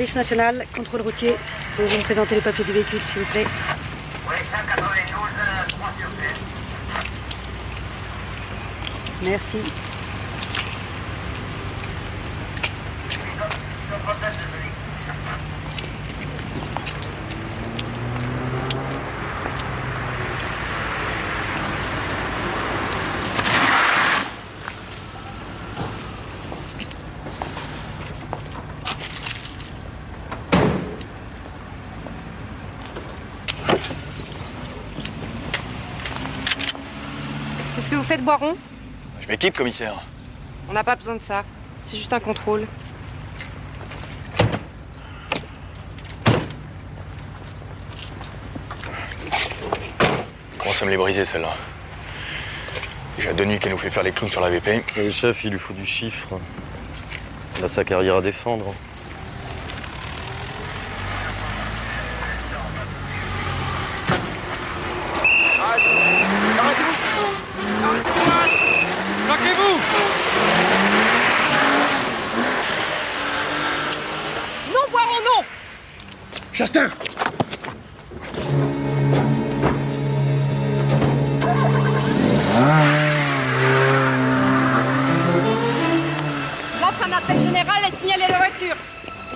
Police nationale, contrôle routier. Pouvez-vous me présenter les papiers du véhicule, s'il vous plaît? Oui, 192, 3 sur 7. Merci. Qu'est-ce que vous faites, Boiron? Je m'équipe, commissaire. On n'a pas besoin de ça. C'est juste un contrôle. Commence à me les briser, celle-là. Déjà 2 nuits qu'elle nous fait faire les clowns sur la VP. Et le chef, il lui faut du chiffre. Il a sa carrière à défendre. Bloquez-vous! Non, Boiron, non! Chastain! Lance un appel général et signalez la voiture.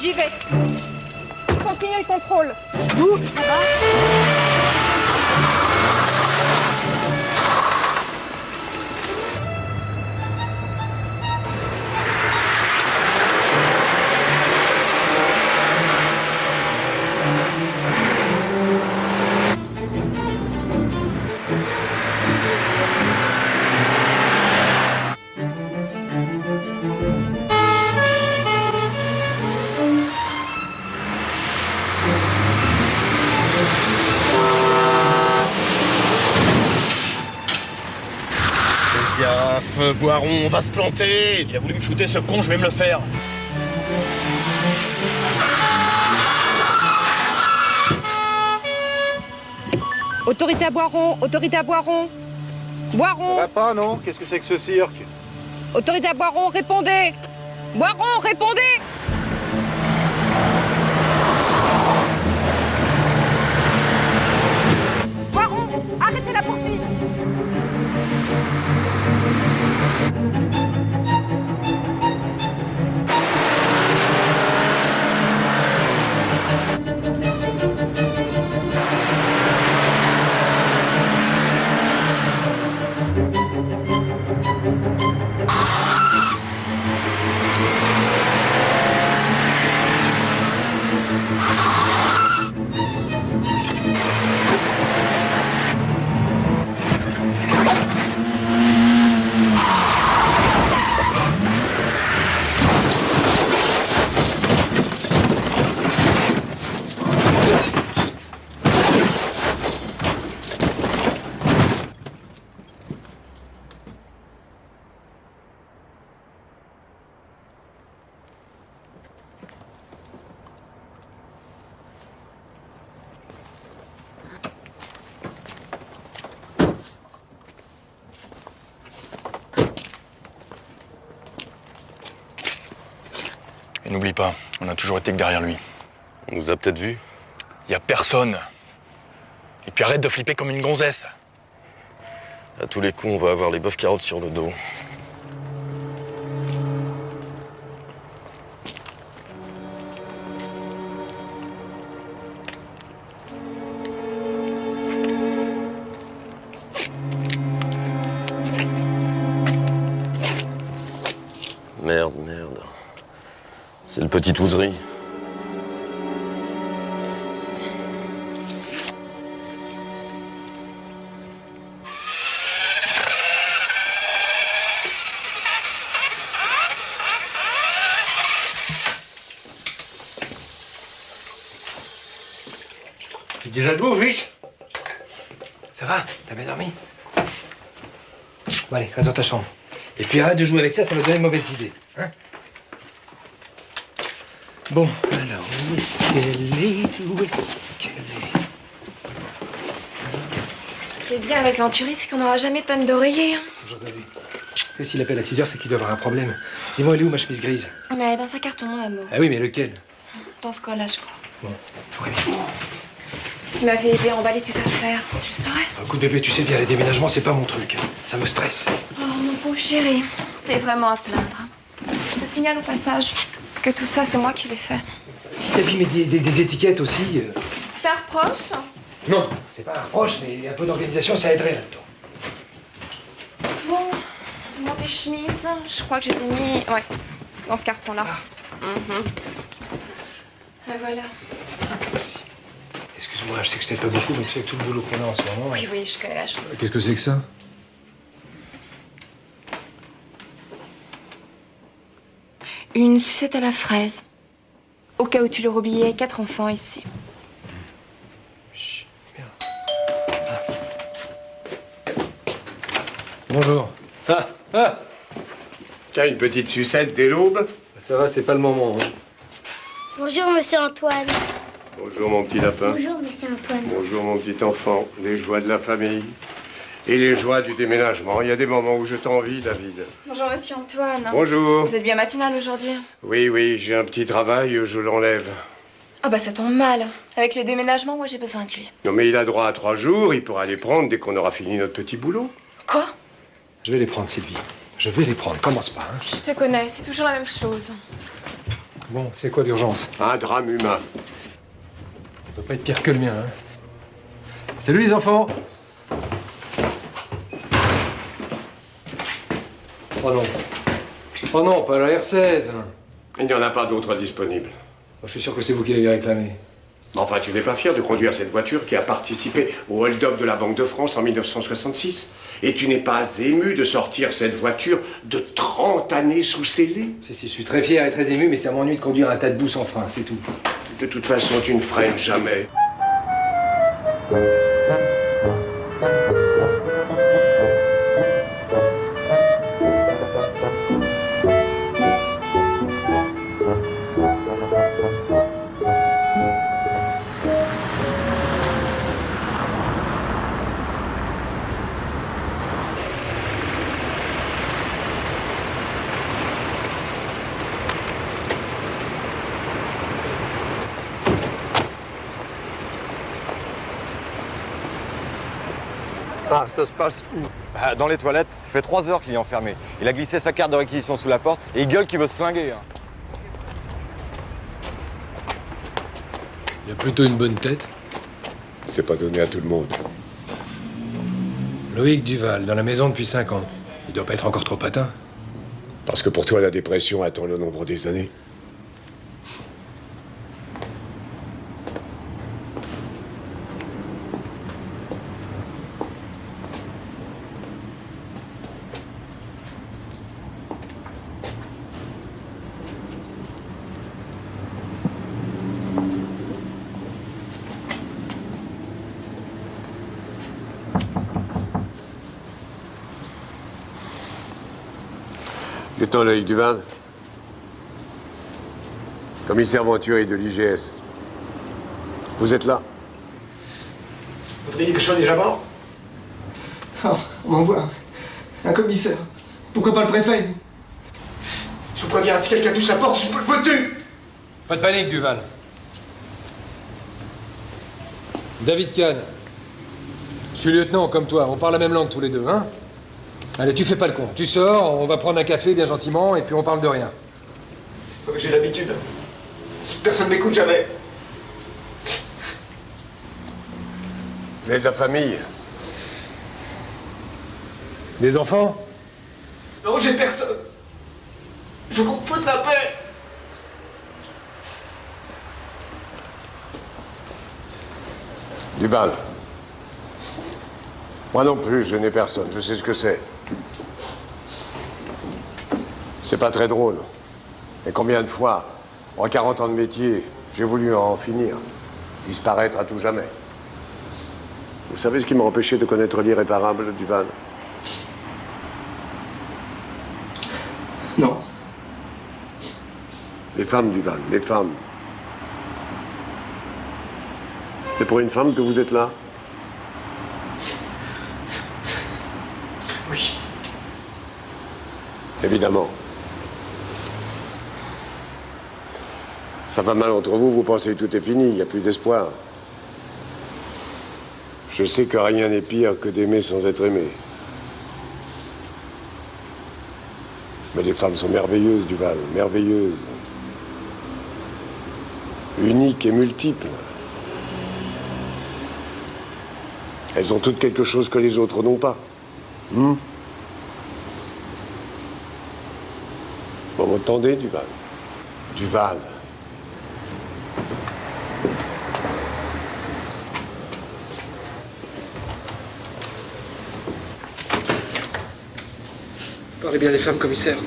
J'y vais. Continuez le contrôle. Vous, là-bas? Gaffe, Boiron, on va se planter! Il a voulu me shooter ce con, je vais me le faire. Autorité à Boiron, autorité à Boiron. Boiron, Ça va pas, non? Qu'est-ce que c'est que ce cirque? autorité à Boiron, répondez. Boiron, répondez. Boiron, arrêtez la poursuite. Et n'oublie pas, on a toujours été que derrière lui. On nous a peut-être vus. Y a personne. Et puis arrête de flipper comme une gonzesse. À tous les coups, on va avoir les bœufs carottes sur le dos. Merde, merde. C'est le petit Ouzerie. Tu es déjà debout, oui? Ça va? T'as bien dormi? Bon, allez, reste dans ta chambre. Et puis arrête de jouer avec ça, ça va donner de mauvaises idées. Hein? Bon, alors, où est-ce qu'elle est? Où est-ce qu'elle est? Ce qui est bien avec Venturi, c'est qu'on n'aura jamais de panne d'oreiller. Hein. J'en ai vu. Et s'il appelle à 6h, c'est qu'il doit avoir un problème. Dis-moi, elle est où ma chemise grise? Mais dans sa carton, mon amour. Ah oui, mais lequel? dans ce cas-là, je crois. Bon, ouais, mais... Si tu m'avais aidé à emballer tes affaires, tu le saurais. Écoute bébé, tu sais bien, les déménagements, c'est pas mon truc. Ça me stresse. Oh, mon pauvre chéri, t'es vraiment à plaindre. Je te signale au passage que tout ça, c'est moi qui l'ai fait. Si t'abîmes des étiquettes aussi... Ça reproche? Non, c'est pas un reproche, mais un peu d'organisation, ça aiderait là-dedans. Bon, tes chemises, je crois que je les ai mis, ouais, dans ce carton-là. Et voilà. Merci. Excuse-moi, je sais que je t'aide pas beaucoup, mais tu sais que tout le boulot qu'on a en ce moment... Oui, oui, je connais la chose. Qu'est-ce que c'est que ça? Une sucette à la fraise. Au cas où tu leur oubliais 4 enfants ici. Chut, merde. Bonjour. Tiens, une petite sucette dès l'aube. Ça va, c'est pas le moment. Hein. Bonjour, monsieur Antoine. Bonjour, mon petit lapin. Bonjour, monsieur Antoine. Bonjour, mon petit enfant. Les joies de la famille et les joies du déménagement. Il y a des moments où je t'envie, David. Bonjour, monsieur Antoine. Bonjour. Vous êtes bien matinal aujourd'hui? Oui, j'ai un petit travail, je l'enlève. Ah bah ça tombe mal. Avec le déménagement, moi j'ai besoin de lui. Non, mais il a droit à 3 jours, il pourra les prendre dès qu'on aura fini notre petit boulot. Quoi? Je vais les prendre, Sylvie. Je vais les prendre. Commence pas, hein. Je te connais, c'est toujours la même chose. Bon, c'est quoi l'urgence? Un drame humain. Ça peut pas être pire que le mien, hein. Salut les enfants. Oh non. Oh non, pas la R16. Il n'y en a pas d'autres disponibles. Je suis sûr que c'est vous qui l'avez réclamé. Mais enfin, tu n'es pas fier de conduire cette voiture qui a participé au hold-up de la Banque de France en 1966? Et tu n'es pas ému de sortir cette voiture de 30 années sous scellé? Si, je suis très fier et très ému, mais ça m'ennuie de conduire un tas de boue sans frein, c'est tout. De toute façon, tu ne freines jamais. Ah, ça se passe où? Dans les toilettes. Ça fait 3 heures qu'il est enfermé. Il a glissé sa carte de réquisition sous la porte et il gueule qu'il veut se flinguer. Hein. Il a plutôt une bonne tête. C'est pas donné à tout le monde. Loïc Duval, dans la maison depuis 5 ans. Il doit pas être encore trop patin. Parce que pour toi, la dépression attend le nombre des années. Lieutenant Loïc Duval, commissaire Venturi de l'IGS. Vous êtes là? Vous voudriez que je sois déjà mort? Non, on m'envoie un commissaire. Pourquoi pas le préfet? Je vous préviens, si quelqu'un touche la porte, je me tue! Pas de panique, Duval. David Kahn. Je suis lieutenant comme toi, on parle la même langue tous les deux, hein? Allez, tu fais pas le con. Tu sors, on va prendre un café bien gentiment et puis on parle de rien. J'ai l'habitude. Personne m'écoute jamais. Vous avez de la famille? Des enfants? Non, j'ai personne. Je veux qu'on me foute la paix. Duval. Moi non plus, je n'ai personne. Je sais ce que c'est. C'est pas très drôle. Mais combien de fois, en 40 ans de métier, j'ai voulu en finir, disparaître à tout jamais. Vous savez ce qui m'a empêché de connaître l'irréparable, Duval? Non. Les femmes, Duval, les femmes. C'est pour une femme que vous êtes là? Oui. Évidemment. Ça va mal entre vous, vous pensez que tout est fini, il n'y a plus d'espoir. Je sais que rien n'est pire que d'aimer sans être aimé. Mais les femmes sont merveilleuses, Duval, merveilleuses. Uniques et multiples. Elles ont toutes quelque chose que les autres n'ont pas. Vous m'entendez, Duval? Duval. Parlez bien des femmes, commissaire.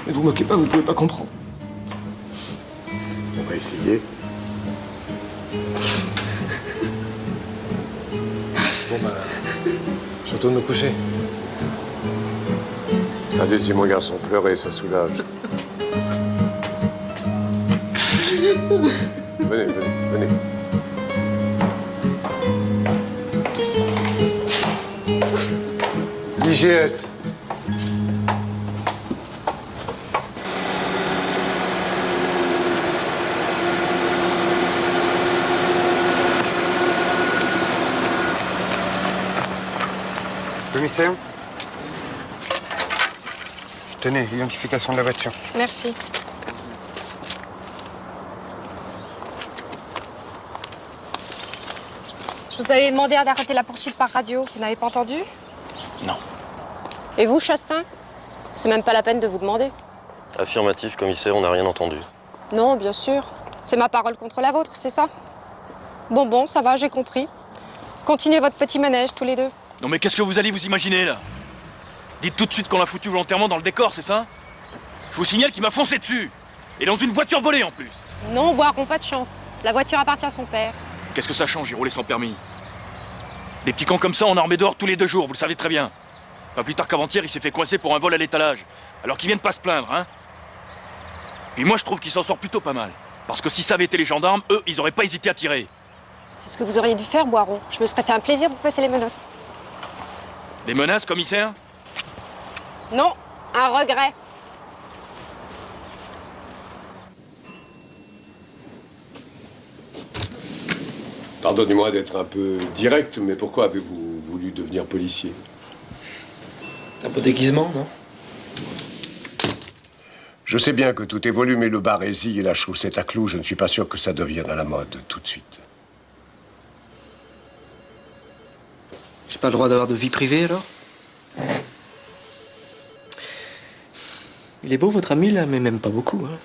Mais vous moquez pas, vous pouvez pas comprendre. On va essayer. Bon, bah, je retourne me coucher. Allez-y, mon garçon, pleurez, ça soulage. Venez, venez, venez. IGS. Commissaire? Tenez, identification de la voiture. Merci. Je vous avais demandé d'arrêter la poursuite par radio. Vous n'avez pas entendu? Non. Et vous, Chastain? C'est même pas la peine de vous demander. Affirmatif, commissaire, on n'a rien entendu. Non, bien sûr. C'est ma parole contre la vôtre, c'est ça? Bon, ça va, j'ai compris. Continuez votre petit manège, tous les deux. Non mais qu'est-ce que vous allez vous imaginer, là? Dites tout de suite qu'on l'a foutu volontairement dans le décor, c'est ça? Je vous signale qu'il m'a foncé dessus. Et dans une voiture volée, en plus. Non, Boiron, pas de chance. La voiture appartient à son père. Qu'est-ce que ça change, il roulait sans permis? Des petits cons comme ça, on en remet dehors tous les 2 jours, vous le savez très bien. Pas plus tard qu'avant-hier, il s'est fait coincer pour un vol à l'étalage. Alors qu'ils viennent pas se plaindre, hein? Puis moi, je trouve qu'il s'en sort plutôt pas mal. Parce que si ça avait été les gendarmes, eux, ils auraient pas hésité à tirer. C'est ce que vous auriez dû faire, Boiron. Je me serais fait un plaisir de vous passer les menottes. Des menaces, commissaire? Non, un regret. Pardonnez-moi d'être un peu direct, mais pourquoi avez-vous voulu devenir policier? Un peu déguisement, non? Je sais bien que tout évolue, mais le barésie et la chaussette à clous, je ne suis pas sûr que ça devienne à la mode tout de suite. J'ai pas le droit d'avoir de vie privée, alors? Il est beau, votre ami, là, mais même pas beaucoup, hein.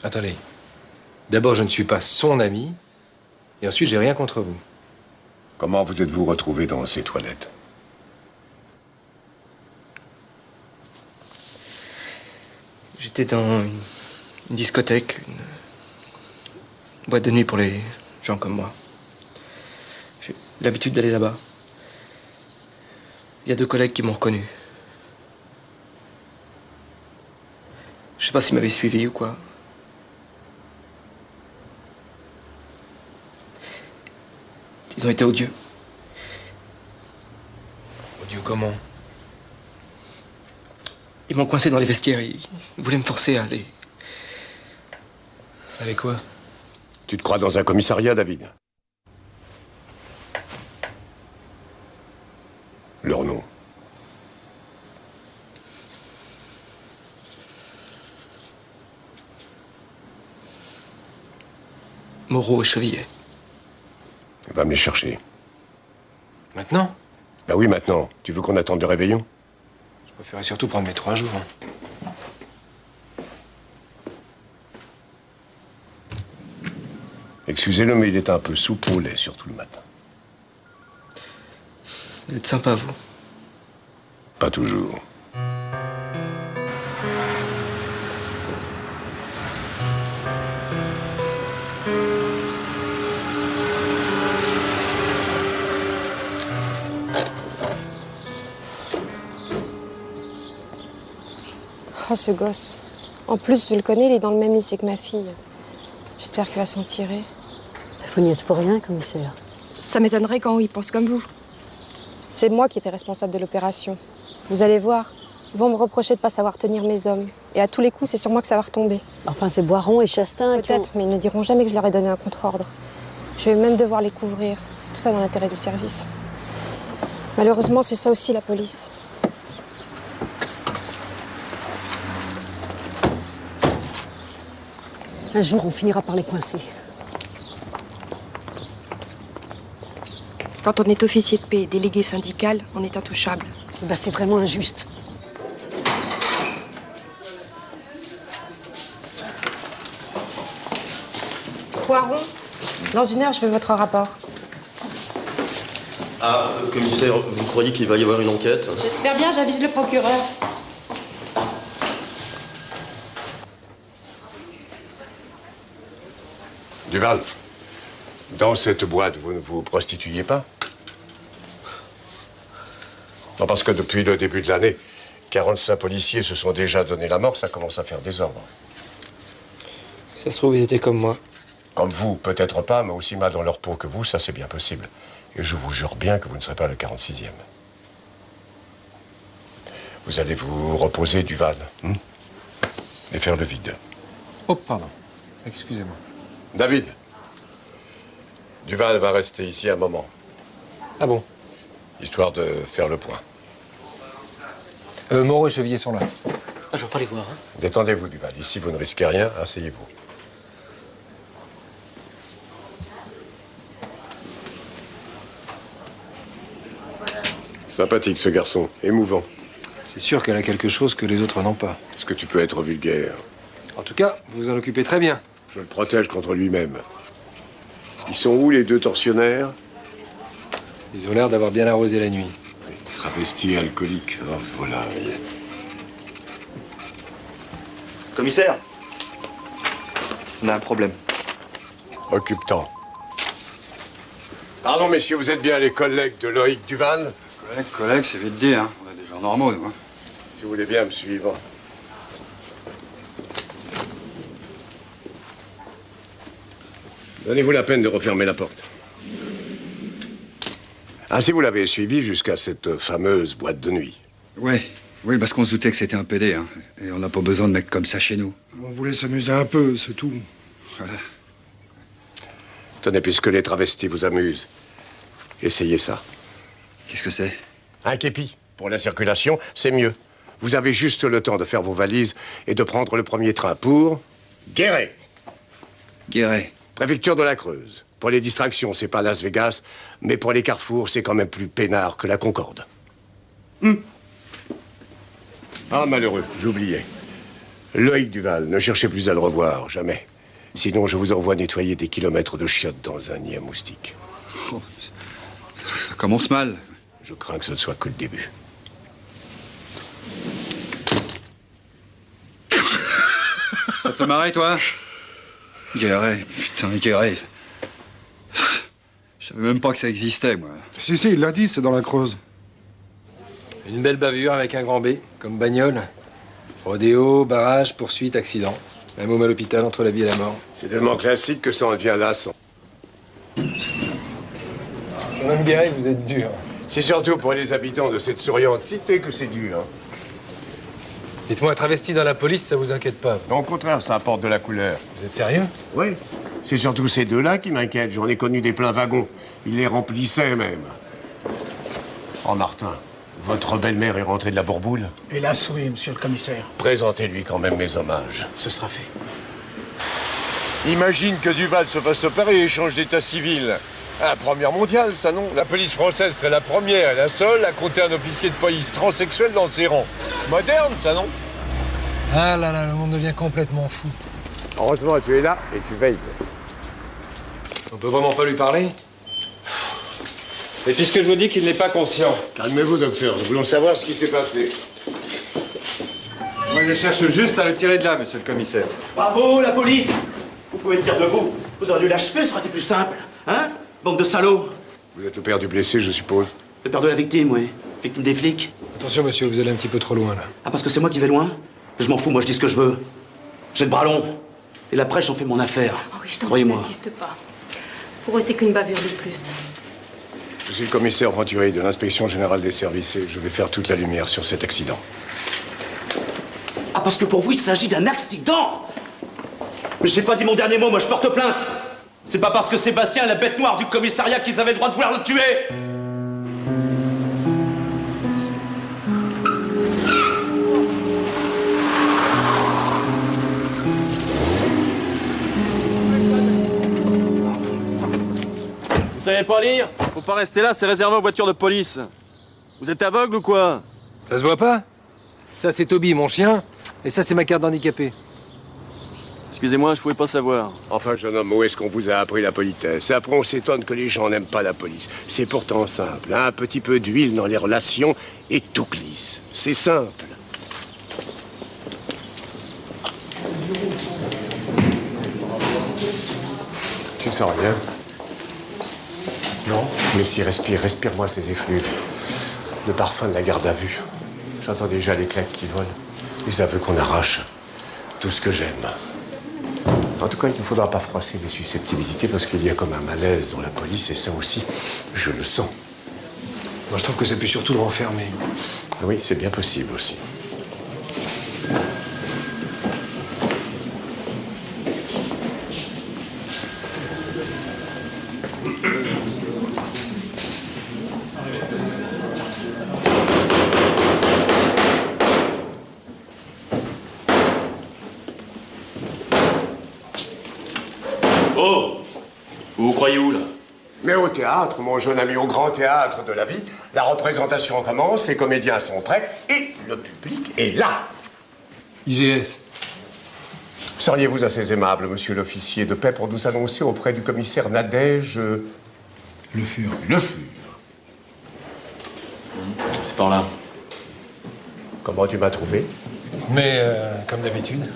Attendez. D'abord, je ne suis pas son ami, et ensuite, j'ai rien contre vous. Comment vous êtes-vous retrouvé dans ces toilettes? J'étais dans une discothèque, une boîte de nuit pour les gens comme moi. J'ai l'habitude d'aller là-bas. Il y a 2 collègues qui m'ont reconnu. Je sais pas s'ils m'avaient suivi ou quoi. Ils ont été odieux. Odieux comment? Ils m'ont coincé dans les vestiaires. Ils voulaient me forcer à aller... Aller quoi? Tu te crois dans un commissariat, David? Leur nom. Moreau et Chevillet. Va me les chercher. Maintenant? Ben oui, maintenant. Tu veux qu'on attende le réveillon? Je préférais surtout prendre mes 3 jours. Excusez-le, mais il est un peu soupe au lait, surtout le matin. Vous êtes sympa, vous. Pas toujours. Oh, ce gosse. En plus, je le connais, il est dans le même lycée que ma fille. J'espère qu'il va s'en tirer. Vous n'y êtes pour rien, commissaire. Ça m'étonnerait quand il pense comme vous. C'est moi qui étais responsable de l'opération. Vous allez voir, ils vont me reprocher de ne pas savoir tenir mes hommes. Et à tous les coups, c'est sur moi que ça va retomber. Enfin, c'est Boiron et Chastain qui ont... Peut-être, mais ils ne diront jamais que je leur ai donné un contre-ordre. Je vais même devoir les couvrir. Tout ça dans l'intérêt du service. Malheureusement, c'est ça aussi la police. Un jour, on finira par les coincer. Quand on est officier de paix et délégué syndical, on est intouchable. Ben, c'est vraiment injuste. Poiron, dans 1 heure, je veux votre rapport. Ah, commissaire, vous croyez qu'il va y avoir une enquête? J'espère bien, j'avise le procureur. Duval, dans cette boîte, vous ne vous prostituiez pas? Non, parce que depuis le début de l'année, 45 policiers se sont déjà donné la mort, ça commence à faire désordre. Ça se trouve, ils étaient comme moi. Comme vous, peut-être pas, mais aussi mal dans leur peau que vous, ça c'est bien possible. Et je vous jure bien que vous ne serez pas le 46e. Vous allez vous reposer, Duval, et faire le vide. Oh, pardon. Excusez-moi. David, Duval va rester ici un moment. Ah bon? Histoire de faire le point. Moreau et Chevillier sont là. Ah, je veux pas les voir, hein. Détendez-vous, Duval. Ici, vous ne risquez rien. Asseyez-vous. Sympathique, ce garçon. Émouvant. C'est sûr qu'elle a quelque chose que les autres n'ont pas. Est-ce que tu peux être vulgaire? En tout cas, vous vous en occupez très bien. Je le protège contre lui-même. Ils sont où, les deux tortionnaires? Ils ont l'air d'avoir bien arrosé la nuit. Travesti alcoolique. Oh, voilà. Commissaire, on a un problème. Occupe-t'en. Pardon, messieurs, vous êtes bien les collègues de Loïc Duval? Collègue, c'est vite dit, hein. On est des gens normaux, nous, hein. Si vous voulez bien me suivre. Donnez-vous la peine de refermer la porte. Ainsi, vous l'avez suivi jusqu'à cette fameuse boîte de nuit. Oui, parce qu'on se doutait que c'était un PD, hein. Et on n'a pas besoin de mecs comme ça chez nous. On voulait s'amuser un peu, c'est tout. Voilà. Tenez, puisque les travestis vous amusent, essayez ça. Qu'est-ce que c'est? Un képi. Pour la circulation, c'est mieux. Vous avez juste le temps de faire vos valises et de prendre le premier train pour... Guéret. Guéret. Préfecture de la Creuse. Pour les distractions, c'est pas Las Vegas, mais pour les carrefours, c'est quand même plus peinard que la Concorde. Ah, malheureux, j'oubliais. Loïc Duval, ne cherchez plus à le revoir, jamais. Sinon, je vous envoie nettoyer des kilomètres de chiottes dans un nid à moustiques. Oh, ça commence mal. Je crains que ce ne soit que le début. Ça te fait marrer, toi? Guéret, putain, Guéret. Je savais même pas que ça existait, moi. Si, il l'a dit, c'est dans la Creuse. Une belle bavure avec un grand B, comme bagnole. Rodéo, barrage, poursuite, accident. Même homme à l'hôpital entre la vie et la mort. C'est tellement classique que ça en devient lassant. Mon homme Guéret, vous êtes dur. C'est surtout pour les habitants de cette souriante cité que c'est dur. Hein. Dites-moi, travesti dans la police, ça vous inquiète pas? Non, au contraire, ça apporte de la couleur. Vous êtes sérieux? Oui. C'est surtout ces deux-là qui m'inquiètent. J'en ai connu des pleins wagons. Ils les remplissaient même. Oh, Martin, votre belle-mère est rentrée de la Bourboule? Hélas, oui, monsieur le commissaire. Présentez-lui quand même mes hommages. Ce sera fait. Imagine que Duval se fasse opérer et change d'état civil. Ah, première mondiale, ça, non? La police française serait la première et la seule à compter un officier de police transsexuel dans ses rangs. Moderne, ça, non? Ah là là, le monde devient complètement fou. Heureusement, tu es là et tu veilles. On peut vraiment pas lui parler? Et puisque je vous dis qu'il n'est pas conscient. Calmez-vous, docteur. Nous voulons savoir ce qui s'est passé. Moi, je cherche juste à le tirer de là, monsieur le commissaire. Bravo, la police! Vous pouvez être fier de vous. Vous auriez dû l'achever, ça aurait été plus simple. Hein? Bande de salauds. Vous êtes le père du blessé, je suppose? Le père de la victime, oui. Victime des flics. Attention, monsieur, vous allez un petit peu trop loin, là. Ah, parce que c'est moi qui vais loin? Je m'en fous, moi, je dis ce que je veux. J'ai le bras long. Et la presse, j'en fais mon affaire. Henri, je t'en prie, Croyez-moi. n'insiste pas. Pour eux, c'est qu'une bavure de plus. Je suis le commissaire Venturi de l'inspection générale des services et je vais faire toute la lumière sur cet accident. Ah, parce que pour vous, il s'agit d'un accident! Mais j'ai pas dit mon dernier mot, moi je porte plainte! C'est pas parce que Sébastien est la bête noire du commissariat qu'ils avaient le droit de vouloir le tuer! Vous savez pas lire? Faut pas rester là, c'est réservé aux voitures de police. Vous êtes aveugle ou quoi? Ça se voit pas? Ça, c'est Toby, mon chien, et ça, c'est ma carte d'handicapé. Excusez-moi, je pouvais pas savoir. Enfin, jeune homme, où est-ce qu'on vous a appris la politesse? Et après, on s'étonne que les gens n'aiment pas la police. C'est pourtant simple, hein? Un petit peu d'huile dans les relations et tout glisse. C'est simple. Tu ne sens rien? Non. Mais si, respire-moi ces effluves. Le parfum de la garde à vue. J'entends déjà les claques qui volent. Les aveux qu'on arrache. Tout ce que j'aime. En tout cas, il ne faudra pas froisser les susceptibilités parce qu'il y a comme un malaise dans la police et ça aussi, je le sens. Moi, je trouve que ça peut surtout le renfermer. Oui, c'est bien possible aussi. Oh! Vous vous croyez où, là? Mais au théâtre, mon jeune ami, au grand théâtre de la vie, la représentation commence, les comédiens sont prêts et le public est là. IGS. Seriez-vous assez aimable, monsieur l'officier de paix, pour nous annoncer auprès du commissaire Nadège... Le Fur. Le Fur. C'est par là. Comment tu m'as trouvé? Mais, comme d'habitude.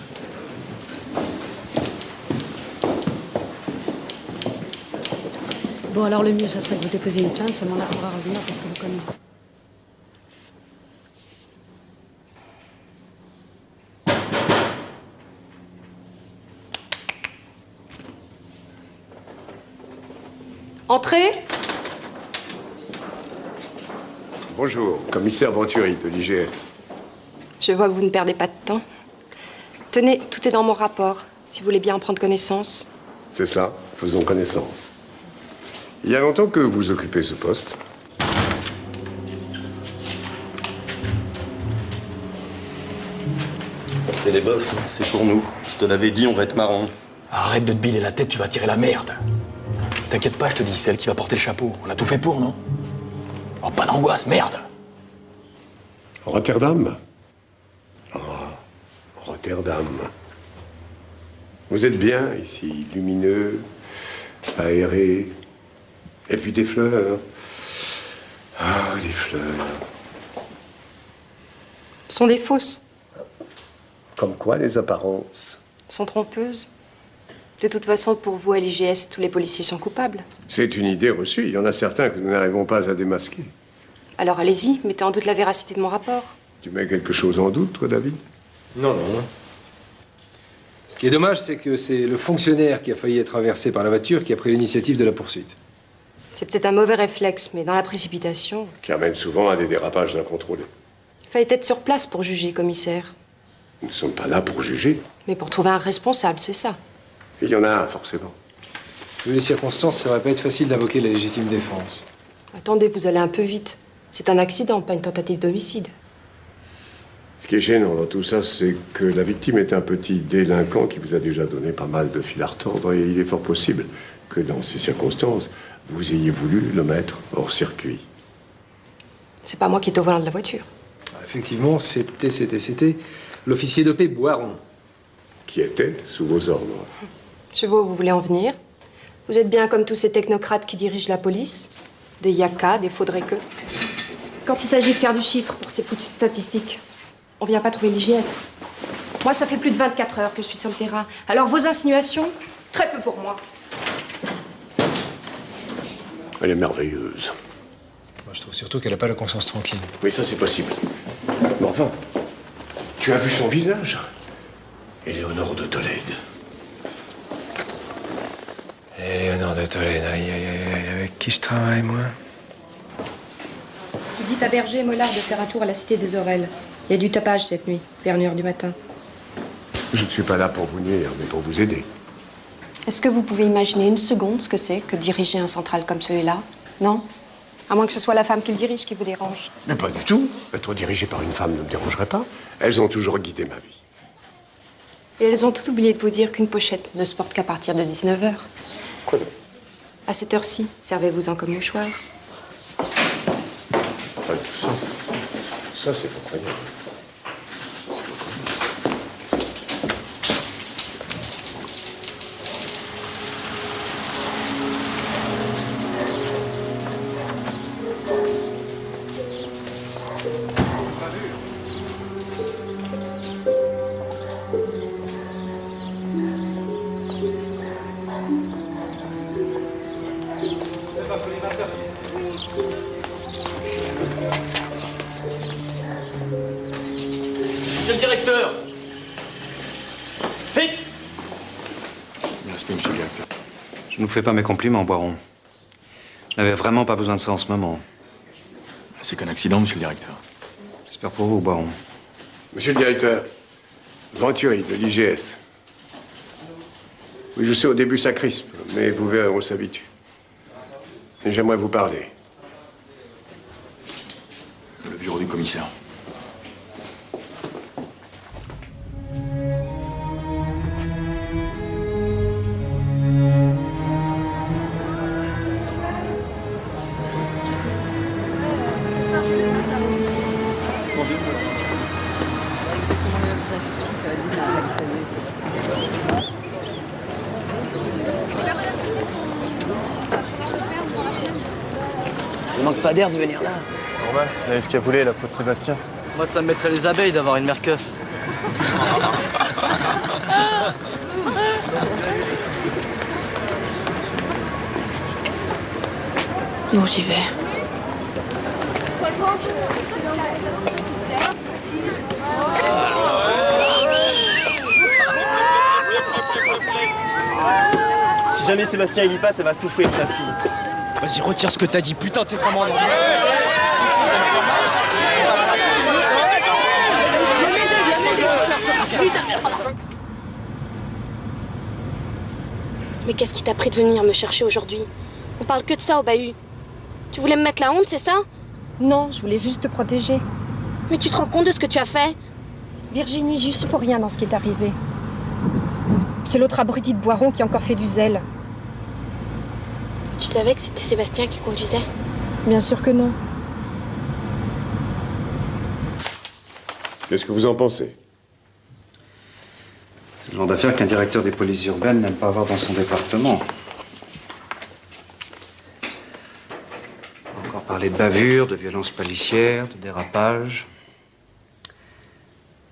Bon, alors le mieux, ça serait que vous déposiez une plainte, seulement là, on va revenir parce que vous connaissez. Entrez. Bonjour, commissaire Venturi de l'IGS. Je vois que vous ne perdez pas de temps. Tenez, tout est dans mon rapport, si vous voulez bien en prendre connaissance. C'est cela, faisons connaissance. Il y a longtemps que vous occupez ce poste? C'est les boss, c'est pour nous. Je te l'avais dit, on va être marrant. Arrête de te biler la tête, tu vas tirer la merde. T'inquiète pas, je te dis, c'est elle qui va porter le chapeau. On a tout fait pour, non? Oh, pas d'angoisse, merde! Rotterdam? Ah, Rotterdam. Vous êtes bien ici, lumineux, aéré. Et puis des fleurs. Ah, les fleurs. Ce sont des fausses. Comme quoi, les apparences? Sont trompeuses. De toute façon, pour vous, à l'IGS, tous les policiers sont coupables. C'est une idée reçue. Il y en a certains que nous n'arrivons pas à démasquer. Alors allez-y, mettez en doute la véracité de mon rapport. Tu mets quelque chose en doute, toi, David? Non, non. Ce qui est dommage, c'est que c'est le fonctionnaire qui a failli être inversé par la voiture qui a pris l'initiative de la poursuite. C'est peut-être un mauvais réflexe, mais dans la précipitation... Qui amène souvent à des dérapages incontrôlés. Il fallait être sur place pour juger, commissaire. Nous ne sommes pas là pour juger. Mais pour trouver un responsable, c'est ça. Il y en a un, forcément. Vu les circonstances, ça va pas être facile d'invoquer la légitime défense. Attendez, vous allez un peu vite. C'est un accident, pas une tentative d'homicide. Ce qui est gênant dans tout ça, c'est que la victime est un petit délinquant qui vous a déjà donné pas mal de fil à retordre. Et il est fort possible que dans ces circonstances, vous ayez voulu le mettre hors circuit. C'est pas moi qui est au volant de la voiture. Effectivement, c'était l'officier de paix Boiron. Qui était sous vos ordres. Je vois où vous voulez en venir. Vous êtes bien comme tous ces technocrates qui dirigent la police. Des yakas, des faudrait-que. Quand il s'agit de faire du chiffre pour ces foutues statistiques, on vient pas trouver l'IGS. Moi, ça fait plus de 24 heures que je suis sur le terrain. Alors vos insinuations, très peu pour moi. Elle est merveilleuse. Moi, je trouve surtout qu'elle n'a pas la conscience tranquille. Oui, ça, c'est possible. Mais enfin, tu as vu son visage? Éléonore de Tolède. Éléonore de Tolède, aïe, aïe, aïe, avec qui je travaille, moi? dit à Berger et Mollard de faire un tour à la Cité des Aurelles. Il y a du tapage cette nuit, vers 1h du matin. Je ne suis pas là pour vous nuire, mais pour vous aider. Est-ce que vous pouvez imaginer une seconde ce que c'est que diriger un central comme celui-là? Non? À moins que ce soit la femme qui le dirige qui vous dérange. Mais pas du tout. Être dirigé par une femme ne me dérangerait pas. Elles ont toujours guidé ma vie. Et elles ont tout oublié de vous dire qu'une pochette ne se porte qu'à partir de 19h. Quoi? À cette heure-ci, servez-vous-en comme mouchoir. Pas tout ça. Ça, c'est pas croyable. Monsieur le directeur! Fixe! Merci, monsieur le directeur. Je ne vous fais pas mes compliments, Boiron. Je n'avais vraiment pas besoin de ça en ce moment. C'est qu'un accident, monsieur le directeur. J'espère pour vous, Boiron. Monsieur le directeur, Venturi, de l'IGS. Oui, je sais, au début, ça crispe, mais vous verrez, on s'habitue. Et j'aimerais vous parler. Le bureau du commissaire. Il manque pas d'air de venir là. Normal, il a escapoulé la peau de Sébastien. Moi, ça me mettrait les abeilles d'avoir une mère keuf. Bon, j'y vais. Si jamais Sébastien il y passe, elle va souffrir ta fille. Vas-y, retire ce que t'as dit. Putain, t'es vraiment dans Mais qu'est-ce qui t'a pris de venir me chercher aujourd'hui? On parle que de ça au bahut. Tu voulais me mettre la honte, c'est ça? Non, je voulais juste te protéger. Mais tu te rends compte de ce que tu as fait? Virginie, j'y suis pour rien dans ce qui est arrivé. C'est l'autre abruti de Boiron qui a encore fait du zèle. Tu savais que c'était Sébastien qui conduisait? Bien sûr que non. Qu'est-ce que vous en pensez? C'est le genre d'affaire qu'un directeur des polices urbaines n'aime pas avoir dans son département. On va encore parler de bavure, de violence policière, de dérapage.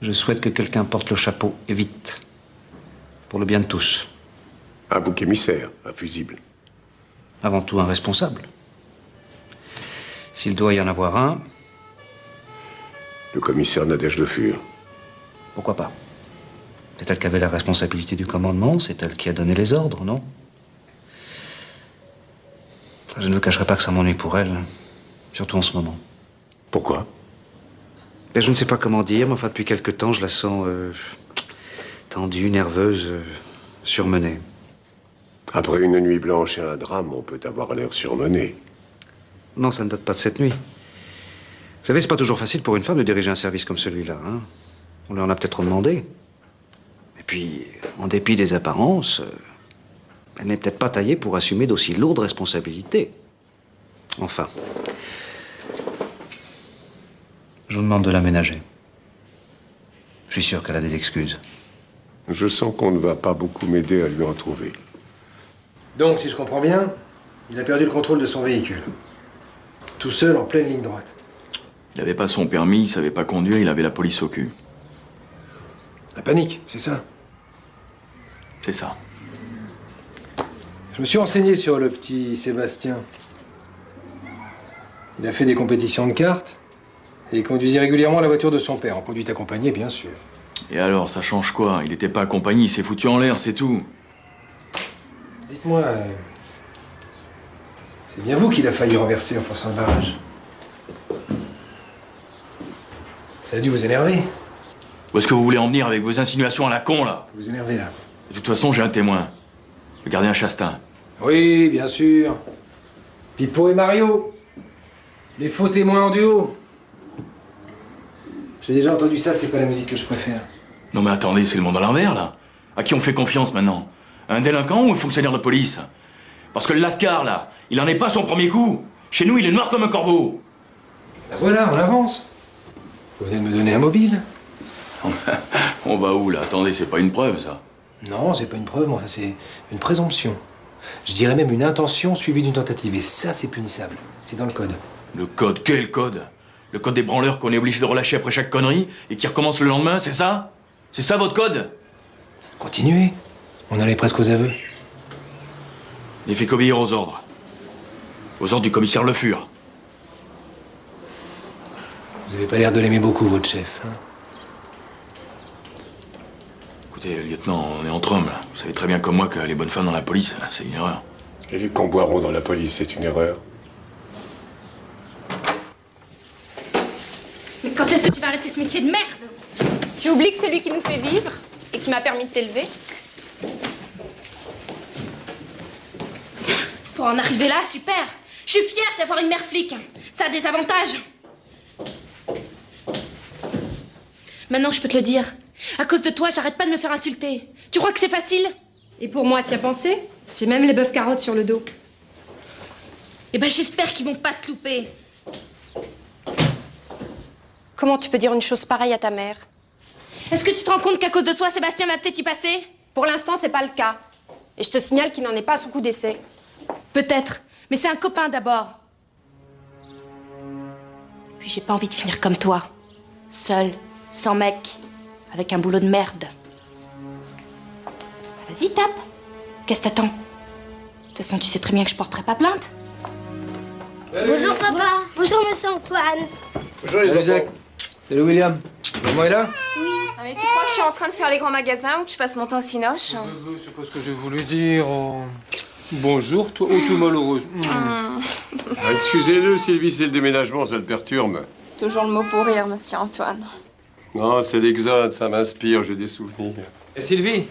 Je souhaite que quelqu'un porte le chapeau, et vite. Pour le bien de tous. Un bouc émissaire, un fusible. Avant tout, un responsable. S'il doit y en avoir un... Le commissaire Nadège Le Fur. Pourquoi pas? C'est elle qui avait la responsabilité du commandement, c'est elle qui a donné les ordres, non? Je ne vous cacherai pas que ça m'ennuie pour elle, surtout en ce moment. Pourquoi? Ben, je ne sais pas comment dire, mais enfin, depuis quelque temps, je la sens tendue, nerveuse, surmenée. Après une nuit blanche et un drame, on peut avoir l'air surmené. Non, ça ne date pas de cette nuit. Vous savez, c'est pas toujours facile pour une femme de diriger un service comme celui-là, hein? On lui en a peut-être demandé. Et puis, en dépit des apparences, elle n'est peut-être pas taillée pour assumer d'aussi lourdes responsabilités. Enfin, je vous demande de l'aménager. Je suis sûr qu'elle a des excuses. Je sens qu'on ne va pas beaucoup m'aider à lui en trouver. Donc, si je comprends bien, il a perdu le contrôle de son véhicule. Tout seul, en pleine ligne droite. Il n'avait pas son permis, il savait pas conduire, il avait la police au cul. La panique, c'est ça? C'est ça. Je me suis renseigné sur le petit Sébastien. Il a fait des compétitions de cartes et il conduisait régulièrement la voiture de son père, en conduite accompagnée, bien sûr. Et alors, ça change quoi? Il n'était pas accompagné, il s'est foutu en l'air, c'est tout. Dites-moi, c'est bien vous qui l'a failli renverser en forçant le barrage. Ça a dû vous énerver. Où est-ce que vous voulez en venir avec vos insinuations à la con, là? Vous énervez, là. De toute façon, j'ai un témoin. Le gardien Chastain. Oui, bien sûr. Pipo et Mario. Les faux témoins en duo. J'ai déjà entendu ça, c'est pas la musique que je préfère. Non mais attendez, c'est le monde à l'envers, là. À qui on fait confiance, maintenant? Un délinquant ou un fonctionnaire de police? Parce que le Lascar, là, il en est pas son premier coup. Chez nous, il est noir comme un corbeau. Ben voilà, on avance. Vous venez de me donner un mobile. On va où, là? Attendez, c'est pas une preuve, ça. Non, c'est pas une preuve, mais enfin, c'est une présomption. Je dirais même une intention suivie d'une tentative. Et ça, c'est punissable. C'est dans le code. Le code? Quel code? Le code des branleurs qu'on est obligé de relâcher après chaque connerie et qui recommence le lendemain, c'est ça? C'est ça, votre code? Continuez. On allait presque aux aveux. Il fait qu'obéir aux ordres. Aux ordres du commissaire Le Fur. Vous avez pas l'air de l'aimer beaucoup, votre chef. Hein? Écoutez, lieutenant, on est entre hommes, là. Vous savez très bien comme moi que les bonnes femmes dans la police, c'est une erreur. Et les camboirons dans la police, c'est une erreur. Mais quand est-ce que tu vas arrêter ce métier de merde? Tu oublies que c'est lui qui nous fait vivre et qui m'a permis de t'élever? Pour en arriver là, super. Je suis fière d'avoir une mère flic. Ça a des avantages. Maintenant, je peux te le dire. À cause de toi, j'arrête pas de me faire insulter. Tu crois que c'est facile? Et pour moi, t'y as pensé? J'ai même les bœufs carottes sur le dos. Eh ben, j'espère qu'ils vont pas te louper. Comment tu peux dire une chose pareille à ta mère? Est-ce que tu te rends compte qu'à cause de toi, Sébastien va peut-être y passer? Pour l'instant, c'est pas le cas. Et je te signale qu'il n'en est pas à son coup d'essai. Peut-être, mais c'est un copain d'abord. Puis j'ai pas envie de finir comme toi. Seule, sans mec, avec un boulot de merde. Vas-y, tape. Qu'est-ce que t'attends? De toute façon, tu sais très bien que je porterai pas plainte. Bonjour papa. Bonjour monsieur Antoine. Bonjour les Isaac. Salut William. Maman est là? Oui. Ah, mais tu crois que je suis en train de faire les grands magasins ou que je passe mon temps au cinoche? C'est pas ce que j'ai voulu dire. Oh. Bonjour, toi, oh, tout malheureuse. Ah, excusez-le, Sylvie, c'est le déménagement, ça le perturbe. Toujours le mot pour rire, monsieur Antoine. Non, c'est l'exode, ça m'inspire, j'ai des souvenirs. Et Sylvie,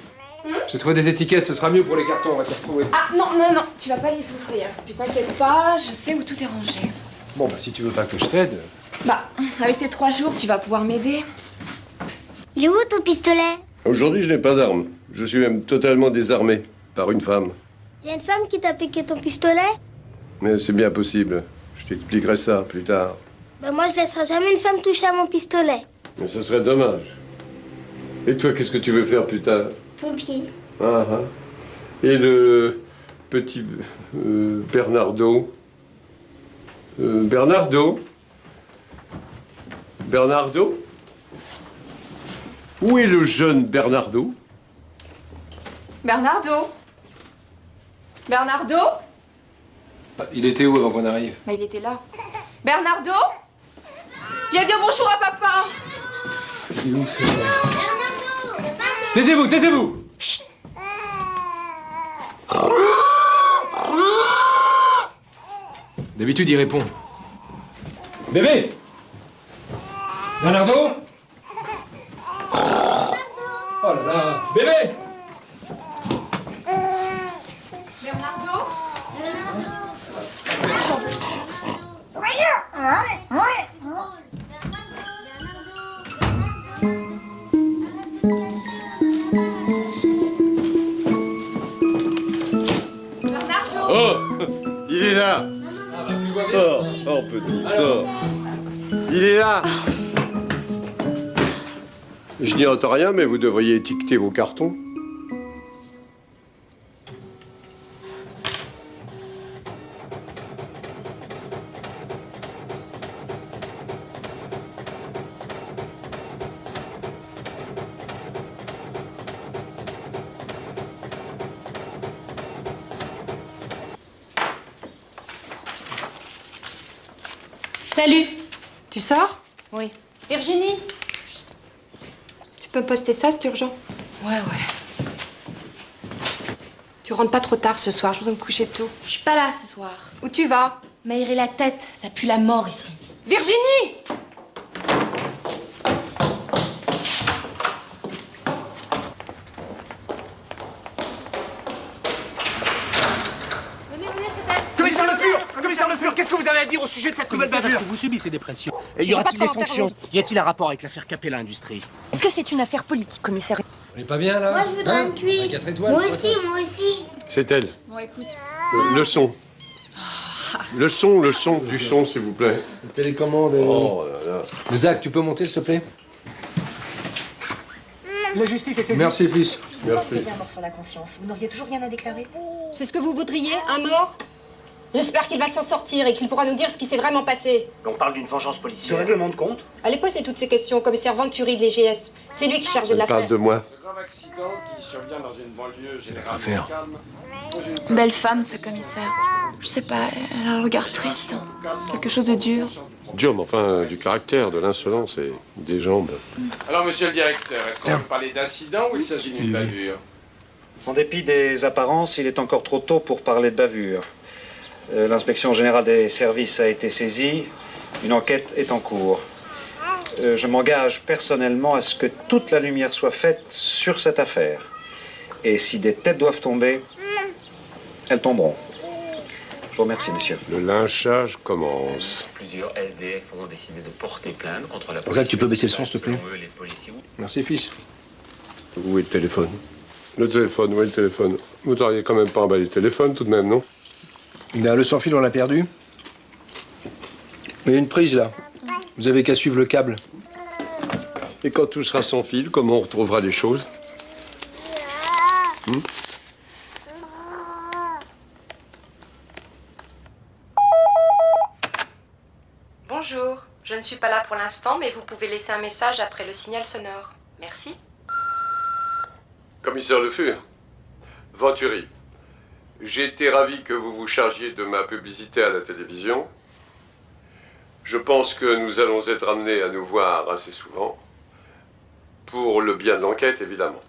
j'ai trouvé des étiquettes, ce sera mieux pour les cartons, on va s'y retrouver. Ah non, non, non, tu vas pas les ouvrir. Puis t'inquiète pas, je sais où tout est rangé. Bon, bah si tu veux pas que je t'aide. Bah, avec tes 3 jours, tu vas pouvoir m'aider. Il est où ton pistolet? Aujourd'hui, je n'ai pas d'arme. Je suis même totalement désarmé par une femme. Il y a une femme qui t'a piqué ton pistolet? Mais c'est bien possible. Je t'expliquerai ça plus tard. Ben moi, je laisserai jamais une femme toucher à mon pistolet. Mais ce serait dommage. Et toi, qu'est-ce que tu veux faire plus tard? Pompier. Ah, ah. Et le petit Bernardo? Bernardo? Bernardo? Où est le jeune Bernardo? Bernardo? Bernardo? Ah, il était où avant qu'on arrive? Bah, il était là. Bernardo? Viens dire bonjour à papa. Il est où ce Taisez-vous, taisez-vous! Chut. D'habitude, il répond. Bébé! Bernardo? Oh là là! Bébé! Bernardo? Oh! Il est là! Sors, sors, petit, sors. Il est là! Je n'y entends rien, mais vous devriez étiqueter vos cartons. Salut. Tu sors? Oui. Virginie? Tu peux poster ça, c'est urgent? Ouais. Tu rentres pas trop tard ce soir, je voudrais me coucher tôt. Je suis pas là ce soir. Où tu vas? M'aérer la tête, ça pue la mort ici. Virginie! Commissaire Le Fur, qu'est-ce que vous avez à dire au sujet de cette nouvelle bavure? Vous subissez des pressions. Et y aura-t-il des sanctions? Y a-t-il un rapport avec l'affaire Capella Industrie? Est-ce que c'est une affaire politique, commissaire? On est pas bien là? Moi, je voudrais une cuisse. 4 étoiles, Moi trois aussi, étoiles. moi aussi. C'est elle. Bon, écoute. Le son. Le son, du son, s'il vous plaît. Une télécommande. Oh là là. Zach, tu peux monter, s'il te plaît? La justice est saisie. Merci, fils. Merci. Vous avez un mort sur la conscience. Vous n'auriez toujours rien à déclarer? C'est ce que vous voudriez, un mort? J'espère qu'il va s'en sortir et qu'il pourra nous dire ce qui s'est vraiment passé. On parle d'une vengeance policière. règlement de compte? Allez poser toutes ces questions au commissaire Venturi de l'EGS. C'est lui qui est chargé de Elle l'affaire. parle de moi. C'est notre affaire. Belle femme, ce commissaire. Je sais pas, elle a un regard triste. Quelque chose de dur. Dur, mais enfin, du caractère, de l'insolence et des jambes. Alors, monsieur le directeur, est-ce qu'on peut parler d'incident ou il s'agit d'une bavure? En dépit des apparences, il est encore trop tôt pour parler de bavure. L'inspection générale des services a été saisie. Une enquête est en cours. Je m'engage personnellement à ce que toute la lumière soit faite sur cette affaire. Et si des têtes doivent tomber, elles tomberont. Je vous remercie, monsieur. Le lynchage commence. Plusieurs SDF ont décidé de porter plainte contre la police. Zach, tu peux baisser le son, s'il te plaît? Merci, fils. Où est le téléphone? Le téléphone, où est le téléphone? Vous n'auriez quand même pas emballé le téléphone, tout de même, non? Ben, le sans-fil, on l'a perdu. Mais il y a une prise, là. Vous avez qu'à suivre le câble. Et quand tout sera sans fil, comment on retrouvera les choses? Bonjour, je ne suis pas là pour l'instant, mais vous pouvez laisser un message après le signal sonore. Merci. Commissaire Le Fur, Venturi, j'ai été ravi que vous vous chargiez de ma publicité à la télévision. Je pense que nous allons être amenés à nous voir assez souvent, pour le bien de l'enquête, évidemment.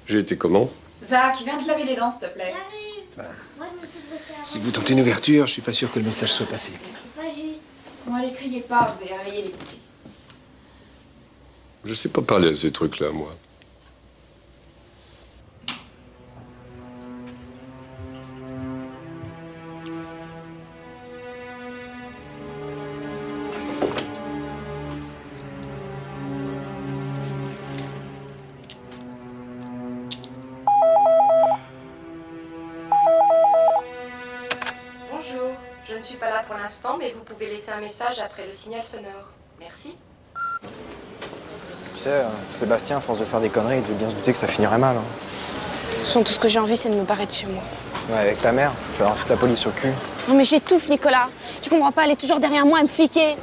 J'ai été comment? Zach, viens te laver les dents, s'il te plaît. Si vous tentez une ouverture, je suis pas sûr que le message soit passé. C'est pas juste. Bon, allez, criez pas, vous allez réveiller les petits. Je sais pas parler à ces trucs-là, moi. Bonjour, je ne suis pas là pour l'instant, mais vous pouvez laisser un message après le signal sonore. Merci. Tu sais, Sébastien, à force de faire des conneries, il devait bien se douter que ça finirait mal. Hein. De toute façon, tout ce que j'ai envie, c'est de me barrer de chez moi. Ouais, avec ta mère, tu vas avoir toute la police au cul. Non mais j'étouffe, Nicolas. Tu comprends pas, elle est toujours derrière moi à me fliquer.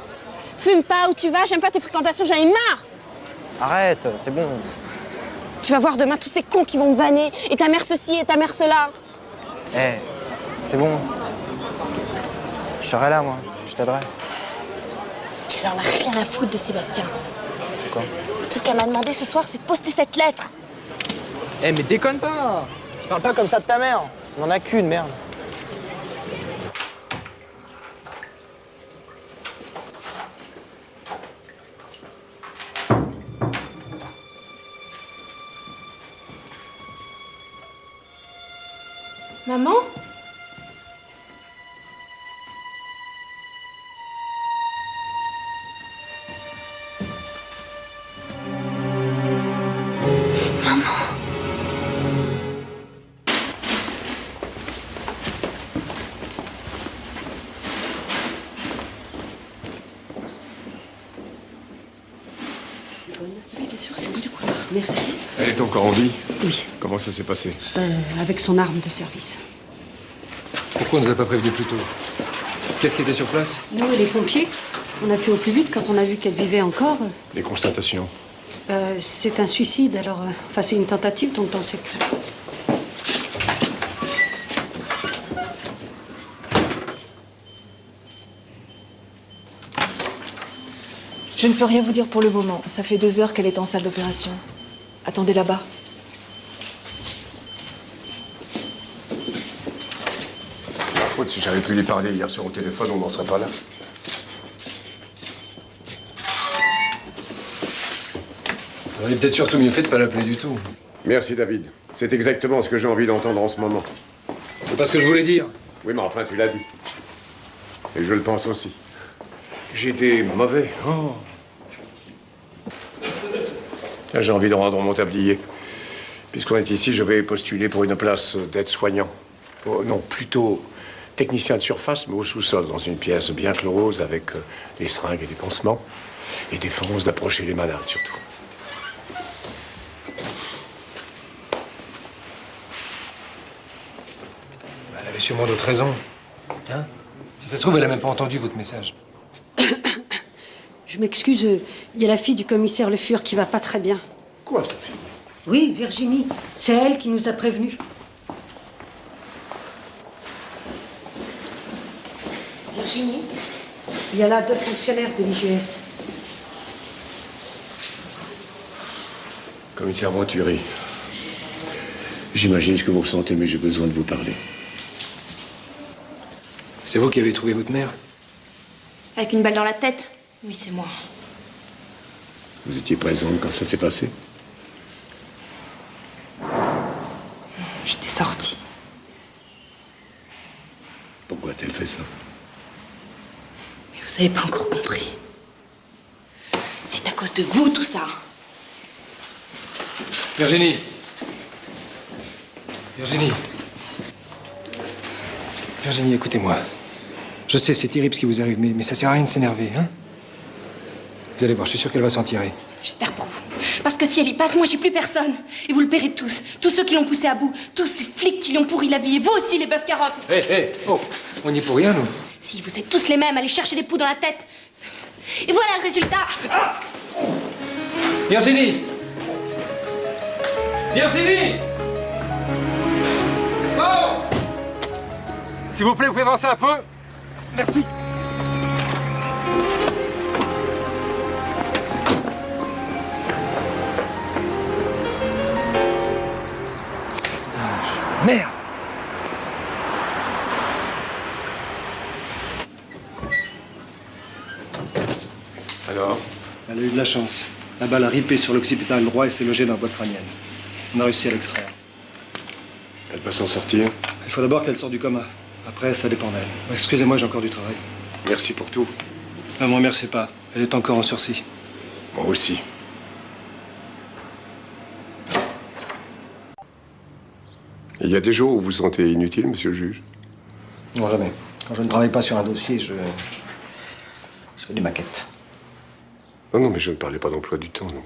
Fume pas, où tu vas, j'aime pas tes fréquentations, j'en ai marre. Arrête, c'est bon. Tu vas voir demain tous ces cons qui vont me vanner. Et ta mère ceci, et ta mère cela. Eh, c'est bon. Je serai là, moi. Je t'aiderai. Puis elle en a rien à foutre de Sébastien. C'est quoi? Tout ce qu'elle m'a demandé ce soir, c'est de poster cette lettre. Eh, mais déconne pas. Tu parles pas comme ça de ta mère. On en a qu'une, merde. Maman? Oui, bien sûr, c'est au bout du couloir. Merci. Elle est encore en vie? Oui. Comment ça s'est passé? Avec son arme de service. Pourquoi on nous a pas prévenu plus tôt? Qu'est-ce qui était sur place? Nous et les pompiers, on a fait au plus vite quand on a vu qu'elle vivait encore. Les constatations? C'est un suicide, alors... Enfin, c'est une tentative, donc on sait que... Je ne peux rien vous dire pour le moment. Ça fait 2 heures qu'elle est en salle d'opération. Attendez là-bas. C'est ma faute, si j'avais pu lui parler hier soir au téléphone, on n'en serait pas là. On aurait peut-être surtout mieux fait de pas l'appeler du tout. Merci, David. C'est exactement ce que j'ai envie d'entendre en ce moment. C'est pas ce que je voulais dire. Oui, mais enfin, tu l'as dit. Et je le pense aussi. J'ai été mauvais. Oh. J'ai envie de rendre mon tablier. Puisqu'on est ici, je vais postuler pour une place d'aide-soignant. Oh, non, plutôt technicien de surface, mais au sous-sol, dans une pièce bien close, avec les seringues et les pansements. Et défense d'approcher les malades, surtout. Elle avait sûrement d'autres raisons. Hein? Si ça se trouve, elle a même pas entendu votre message. Je m'excuse, il y a la fille du commissaire Le Fur qui va pas très bien. Quoi, sa fille? Oui, Virginie. C'est elle qui nous a prévenus. Virginie, il y a là 2 fonctionnaires de l'IGS. Commissaire Venturi, j'imagine ce que vous ressentez, mais j'ai besoin de vous parler. C'est vous qui avez trouvé votre mère? Avec une balle dans la tête? Oui, c'est moi. Vous étiez présente quand ça s'est passé? J'étais sortie. Pourquoi a-t-elle fait ça? Mais vous avez pas encore compris. C'est à cause de vous, tout ça. Virginie. Virginie. Virginie, écoutez-moi. Je sais, c'est terrible ce qui vous arrive, mais ça sert à rien de s'énerver, hein? Vous allez voir, je suis sûr qu'elle va s'en tirer. J'espère pour vous. Parce que si elle y passe, moi j'ai plus personne. Et vous le paierez tous. Tous ceux qui l'ont poussé à bout. Tous ces flics qui lui ont pourri la vie. Et vous aussi, les bœufs carottes. Oh, on n'y est pour rien, nous. Si, vous êtes tous les mêmes, allez chercher des poux dans la tête. Et voilà le résultat. Ah! Virginie! Virginie! Oh! S'il vous plaît, vous pouvez avancer un peu? Merci. Merde! Alors? Elle a eu de la chance. La balle a ripé sur l'occipital droit et s'est logée dans la boîte crânienne. On a réussi à l'extraire. Elle va s'en sortir? Il faut d'abord qu'elle sorte du coma. Après, ça dépend d'elle. Excusez-moi, j'ai encore du travail. Merci pour tout. Ne me remerciez pas. Elle est encore en sursis. Moi aussi. Il y a des jours où vous vous sentez inutile, monsieur le juge? Non, jamais. Quand je ne travaille pas sur un dossier, je fais des maquettes. Non, mais je ne parlais pas d'emploi du temps, non.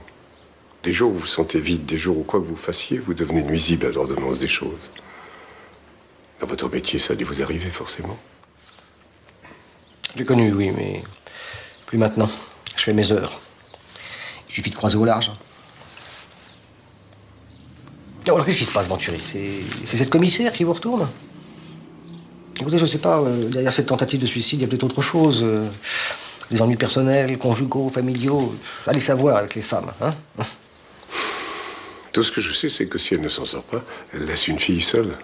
Des jours où vous vous sentez vide, des jours où quoi que vous fassiez, vous devenez nuisible à l'ordonnance des choses. Dans votre métier, ça a dû vous arriver, forcément. J'ai connu, oui, mais plus maintenant. Je fais mes heures. Il suffit de croiser au large. Alors, qu'est-ce qui se passe, Venturi? C'est cette commissaire qui vous retourne? Écoutez, je sais pas, derrière cette tentative de suicide, il y a peut-être autre chose. Des ennuis personnels, conjugaux, familiaux. Allez savoir avec les femmes, hein? Tout ce que je sais, c'est que si elle ne s'en sort pas, elle laisse une fille seule.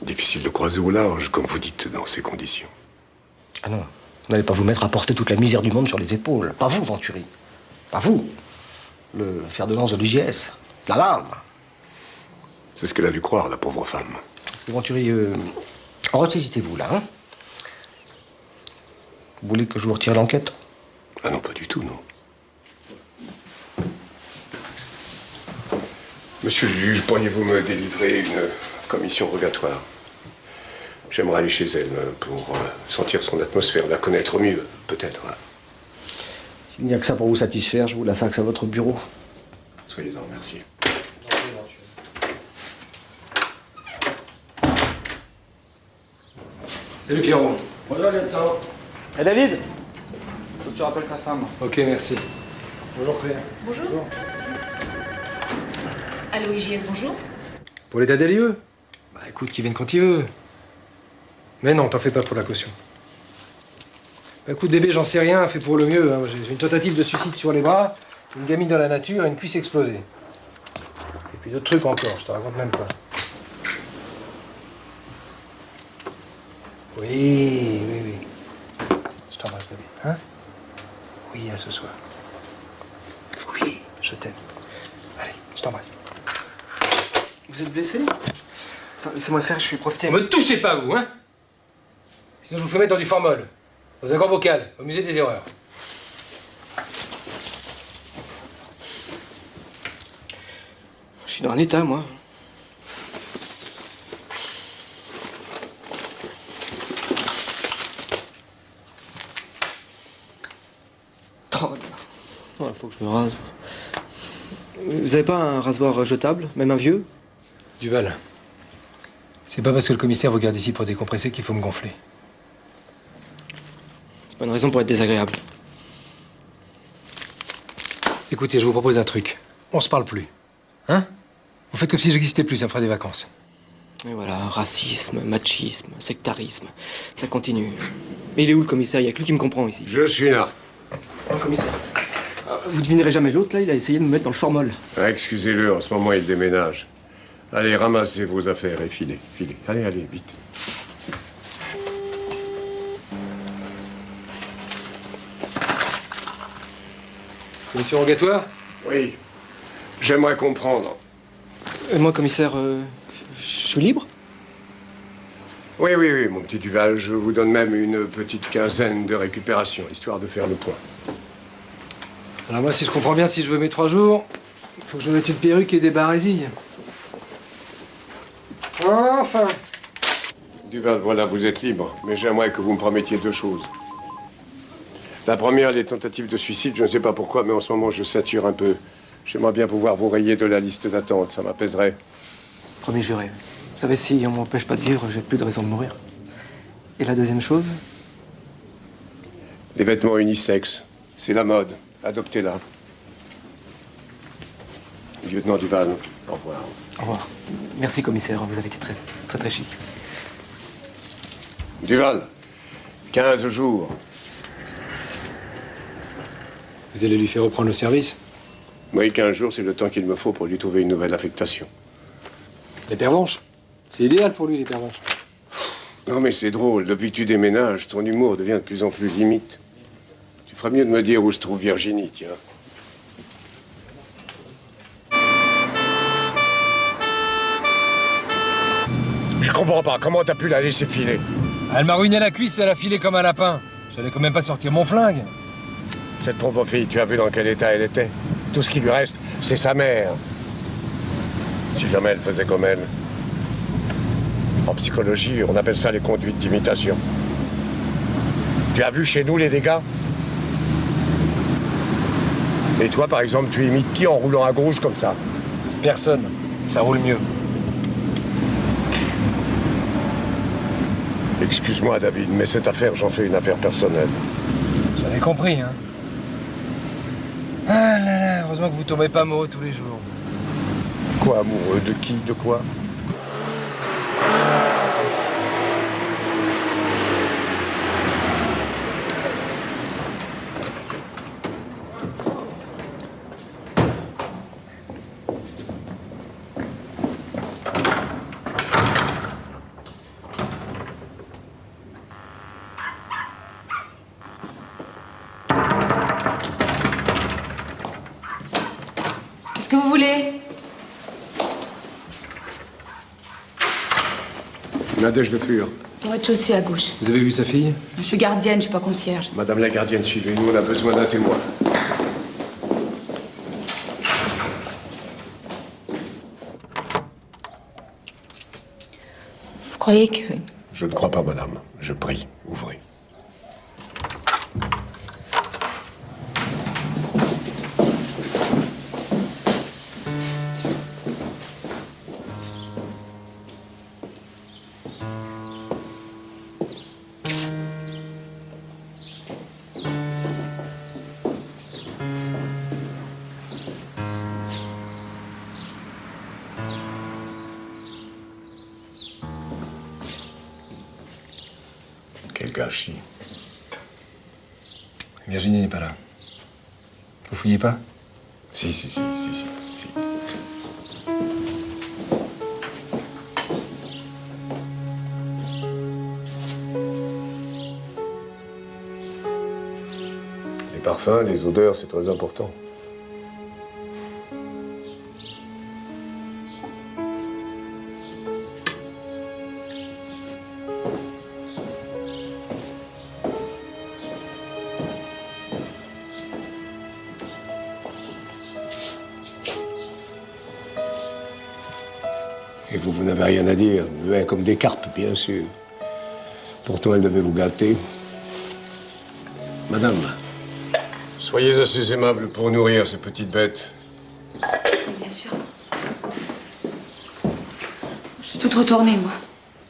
Difficile de croiser au large, comme vous dites, dans ces conditions. Ah non, vous n'allez pas vous mettre à porter toute la misère du monde sur les épaules. Pas vous, Venturi. Pas vous. Le fer de lance de l'IGS. La lame. C'est ce qu'elle a dû croire, la pauvre femme. Venturi, ressaisissez-vous, là, hein? Vous voulez que je vous retire l'enquête? Ah non, pas du tout, non. Monsieur le juge, pourriez-vous me délivrer une commission rogatoire? J'aimerais aller chez elle pour sentir son atmosphère, la connaître mieux, peut-être. S'il n'y a que ça pour vous satisfaire, je vous la faxe à votre bureau. Soyez-en, merci. Salut Pierrot. Bonjour, lieutenant. Et David? Faut que tu rappelles ta femme. Ok, merci. Bonjour Claire. Bonjour. Allô, IGS, bonjour. Pour l'état des lieux? Bah écoute, qu'il vienne quand il veut. Mais non, t'en fais pas pour la caution. Bah écoute, bébé, j'en sais rien, fais pour le mieux. Hein. J'ai une tentative de suicide sur les bras, une gamine dans la nature et une cuisse explosée. Et puis d'autres trucs encore, je te raconte même pas. Oui. Je t'embrasse, bébé. Hein? Oui, à ce soir. Oui, je t'aime. Allez, je t'embrasse. Vous êtes blessé? Attends, laissez-moi faire, je suis profité. Me touchez pas, vous, hein? Sinon, je vous fais mettre dans du formol. Dans un grand bocal, au musée des erreurs. Je suis dans un état, moi. Oh, il faut que je me rase. Vous avez pas un rasoir jetable, même un vieux? Duval, c'est pas parce que le commissaire vous garde ici pour décompresser qu'il faut me gonfler. C'est pas une raison pour être désagréable. Écoutez, je vous propose un truc. On se parle plus. Hein? Vous faites comme si j'existais plus, ça me fera des vacances. Et voilà, racisme, machisme, sectarisme, ça continue. Mais il est où le commissaire? Il y a que lui qui me comprend ici. Je suis là. Commissaire, vous devinerez jamais l'autre, là, il a essayé de me mettre dans le formol. Ah, excusez-le, en ce moment, il déménage. Allez, ramassez vos affaires et filez, filez. Allez, allez, vite. Commission rogatoire? Oui. J'aimerais comprendre. Moi, commissaire, je suis libre? Oui, oui, oui, mon petit Duval, je vous donne même une petite quinzaine de récupération, histoire de faire le point. Alors moi, si je comprends bien, si je veux mes 3 jours, il faut que je me mette une perruque et des barésilles. Enfin. Duval, voilà, vous êtes libre, mais j'aimerais que vous me promettiez 2 choses. La première, les tentatives de suicide, je ne sais pas pourquoi, mais en ce moment, je sature un peu. J'aimerais bien pouvoir vous rayer de la liste d'attente, ça m'apaiserait. Promis juré. Vous savez, si on m'empêche pas de vivre, j'ai plus de raison de mourir. Et la deuxième chose? Les vêtements unisexes, c'est la mode. Adoptez-la. Lieutenant Duval, au revoir. Au revoir. Merci, commissaire, vous avez été très, très, très chic. Duval, 15 jours. Vous allez lui faire reprendre le service? Oui, 15 jours, c'est le temps qu'il me faut pour lui trouver une nouvelle affectation. Les pervenches? C'est idéal pour lui, les pervenches. Non, mais c'est drôle. Depuis que tu déménages, ton humour devient de plus en plus limite. Tu ferais mieux de me dire où se trouve Virginie, tiens. Je comprends pas. Comment t'as pu la laisser filer? Elle m'a ruiné la cuisse, elle a filé comme un lapin. J'allais quand même pas sortir mon flingue. Cette pauvre fille, tu as vu dans quel état elle était? Tout ce qui lui reste, c'est sa mère. Si jamais elle faisait comme elle. En psychologie, on appelle ça les conduites d'imitation. Tu as vu chez nous les dégâts? Et toi, par exemple, tu imites qui en roulant à gauche comme ça? Personne. Ça roule mieux. Excuse-moi, David, mais cette affaire, j'en fais une affaire personnelle. J'avais compris, hein. Ah là là, heureusement que vous tombez pas amoureux tous les jours. Quoi, amoureux? De qui? De quoi? Qu'est-ce que vous voulez? Nadège de Fur. Au rez-de-chaussée à gauche. Vous avez vu sa fille? Je suis gardienne, je suis pas concierge. Madame la gardienne, suivez-nous, on a besoin d'un témoin. Vous croyez que... Je ne crois pas, madame. Je prie. Ouvrez. Quel gâchis. Virginie n'est pas là. Vous fouillez pas? Si. Les parfums, les odeurs, c'est très important. Et vous n'avez rien à dire. Muet comme des carpes, bien sûr. Pourtant, elle devait vous gâter. Madame, soyez assez aimable pour nourrir ces petites bêtes. Bien sûr. Je suis toute retournée, moi.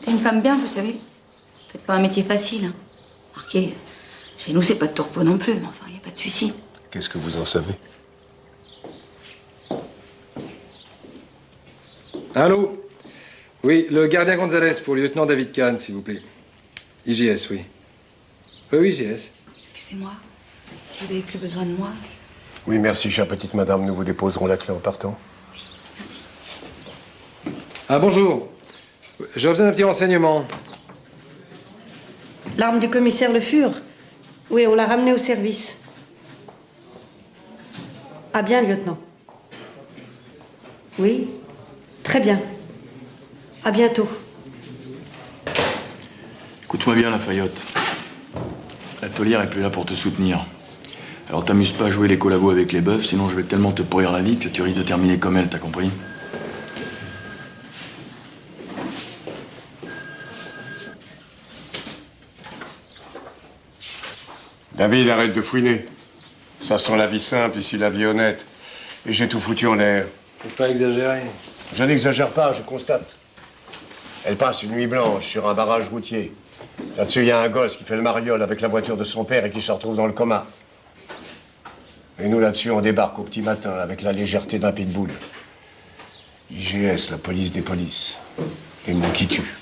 T'es une femme bien, vous savez. Faites pas un métier facile. Hein. Marquez, chez nous, c'est pas de tourpeau non plus, mais enfin, il n'y a pas de suicide. Qu'est-ce que vous en savez? Allô? Oui, le gardien Gonzalez pour le lieutenant David Kahn, s'il vous plaît. IGS, oui. Oui, IGS. Excusez-moi, si vous avez plus besoin de moi. Oui, merci, chère petite madame. Nous vous déposerons la clé en partant. Ah, bonjour. J'ai besoin d'un petit renseignement. L'arme du commissaire Le Fur? Oui, on l'a ramenée au service. Ah bien, lieutenant. Oui, très bien. À bientôt. Écoute-moi bien, Lafayette. La taulière est plus là pour te soutenir. Alors t'amuses pas à jouer les collabos avec les bœufs, sinon je vais tellement te pourrir la vie que tu risques de terminer comme elle, t'as compris? David, arrête de fouiner. Ça sent la vie simple, ici la vie honnête. Et j'ai tout foutu en l'air. Faut pas exagérer. Je n'exagère pas, je constate. Elle passe une nuit blanche sur un barrage routier. Là-dessus, il y a un gosse qui fait le mariole avec la voiture de son père et qui se retrouve dans le coma. Et nous, là-dessus, on débarque au petit matin avec la légèreté d'un pitbull. IGS, la police des polices. Les mots qui tuent.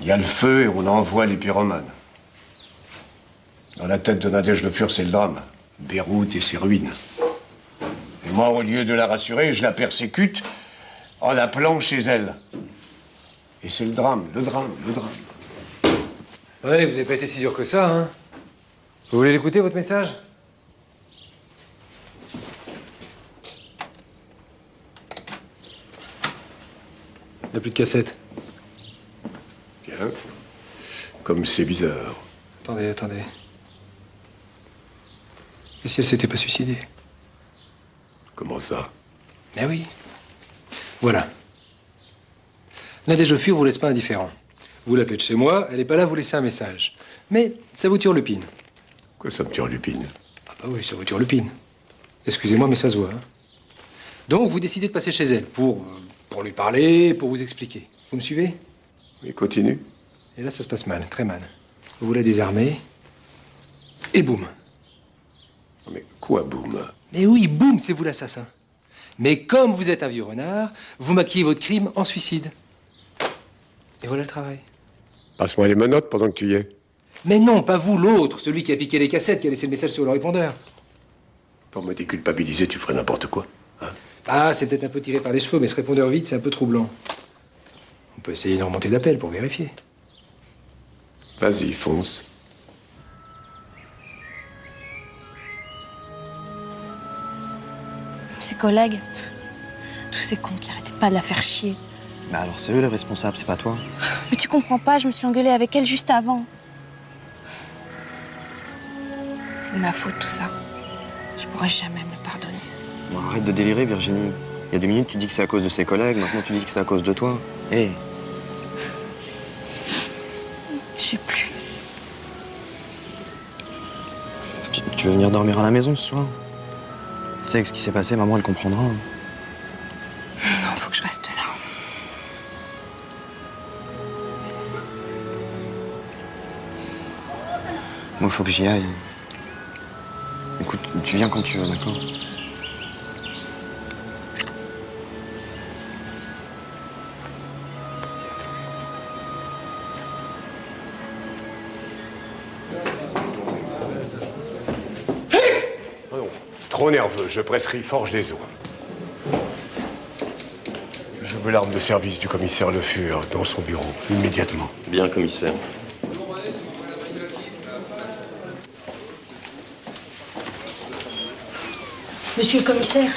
Il y a le feu et on envoie les pyromanes. Dans la tête de Nadège Le Fur, c'est le drame. Beyrouth et ses ruines. Et moi, au lieu de la rassurer, je la persécute en l'appelant chez elle. Et c'est le drame, le drame, le drame. Allez, vous avez pas été si dur que ça, hein? Vous voulez l'écouter, votre message? Il n'y a plus de cassette. Bien. Comme c'est bizarre. Attendez, attendez. Et si elle s'était pas suicidée? Comment ça? Mais oui. Voilà. Nadège Le Fur vous laisse pas indifférent. Vous l'appelez de chez moi, elle est pas là, vous laissez un message. Mais ça vous turlupine. Quoi, ça me turlupine? Ah bah oui, ça vous turlupine. Excusez-moi, mais ça se voit. Hein. Donc, vous décidez de passer chez elle pour lui parler, pour vous expliquer. Vous me suivez? Oui, continue. Et là, ça se passe mal, très mal. Vous la désarmez, et boum. Mais quoi, boum? Mais oui, boum, c'est vous l'assassin. Mais comme vous êtes un vieux renard, vous maquillez votre crime en suicide. Et voilà le travail. Passe-moi les menottes pendant que tu y es. Mais non, pas vous, l'autre, celui qui a piqué les cassettes, qui a laissé le message sur le répondeur. Pour me déculpabiliser, tu ferais n'importe quoi. Hein? Ah, c'est peut-être un peu tiré par les cheveux, mais ce répondeur vide, c'est un peu troublant. On peut essayer une remontée d'appel pour vérifier. Vas-y, fonce. Ses collègues, tous ces cons qui arrêtaient pas de la faire chier. Bah alors c'est eux les responsables, c'est pas toi. Mais tu comprends pas, je me suis engueulée avec elle juste avant. C'est de ma faute tout ça. Je pourrais jamais me le pardonner. Bon, arrête de délirer, Virginie. Il y a 2 minutes, tu dis que c'est à cause de ses collègues, maintenant tu dis que c'est à cause de toi. Hé. Je sais plus. Tu veux venir dormir à la maison ce soir? Tu sais, que ce qui s'est passé, maman, elle comprendra. Non, faut que je reste là. Moi, faut que j'y aille. Écoute, tu viens quand tu veux, d'accord? Trop nerveux, je prescris forge des eaux. Je veux l'arme de service du commissaire Le Fur dans son bureau, immédiatement. Bien, commissaire. Monsieur le commissaire,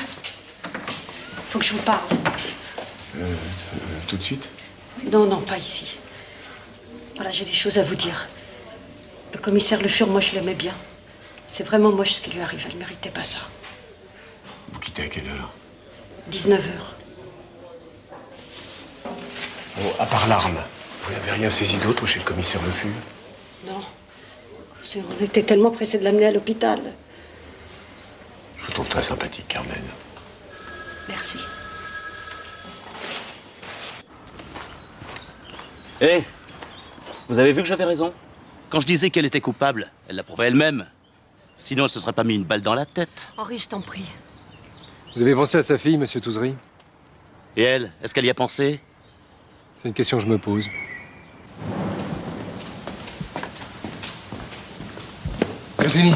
faut que je vous parle. Tout de suite? Non, non, pas ici. Voilà, j'ai des choses à vous dire. Le commissaire Le Fur, moi, je l'aimais bien. C'est vraiment moche ce qui lui arrive, elle méritait pas ça. Vous quittez à quelle heure? 19h. Bon, à part l'arme, vous n'avez rien saisi d'autre chez le commissaire Le Fur? Non. On était tellement pressés de l'amener à l'hôpital. Je vous trouve très sympathique, Carmen. Merci. Hé, vous avez vu que j'avais raison? Quand je disais qu'elle était coupable, elle l'a prouvé elle-même. Sinon, elle se serait pas mis une balle dans la tête. Henri, je t'en prie. Vous avez pensé à sa fille, monsieur Touzery? Et elle, est-ce qu'elle y a pensé? C'est une question que je me pose. Virginie.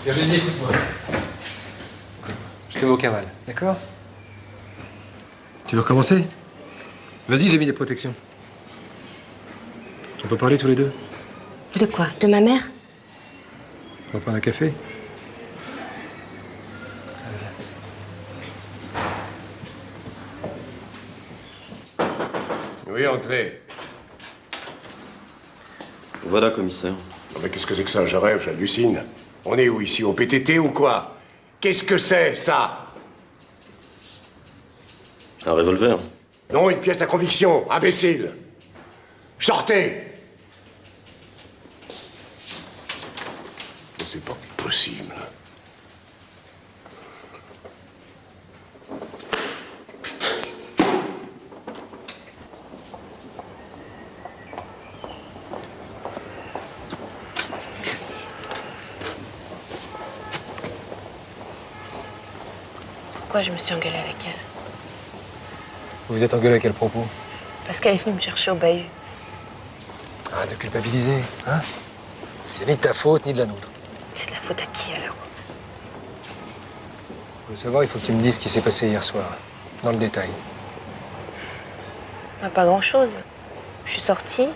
Virginie, écoute-moi. Je te veux aucun mal, d'accord? Tu veux recommencer? Vas-y, j'ai mis des protections. On peut parler tous les deux? De quoi? De ma mère? On va prendre un café? Oui, entrez. Voilà, commissaire. Non, mais qu'est-ce que c'est que ça? Je rêve, j'hallucine. On est où ici? Au PTT ou quoi? Qu'est-ce que c'est, ça? Un revolver. Non, une pièce à conviction, imbécile. Sortez! C'est pas possible. Merci. Pourquoi je me suis engueulée avec elle? Vous vous êtes engueulé à quel propos? Parce qu'elle est venue me chercher au bahut. Ah, de culpabiliser, hein? C'est ni de ta faute, ni de la nôtre. C'est de la faute à qui, alors? Pour le savoir, il faut que tu me dises ce qui s'est passé hier soir, dans le détail. Pas grand-chose. Je suis sortie.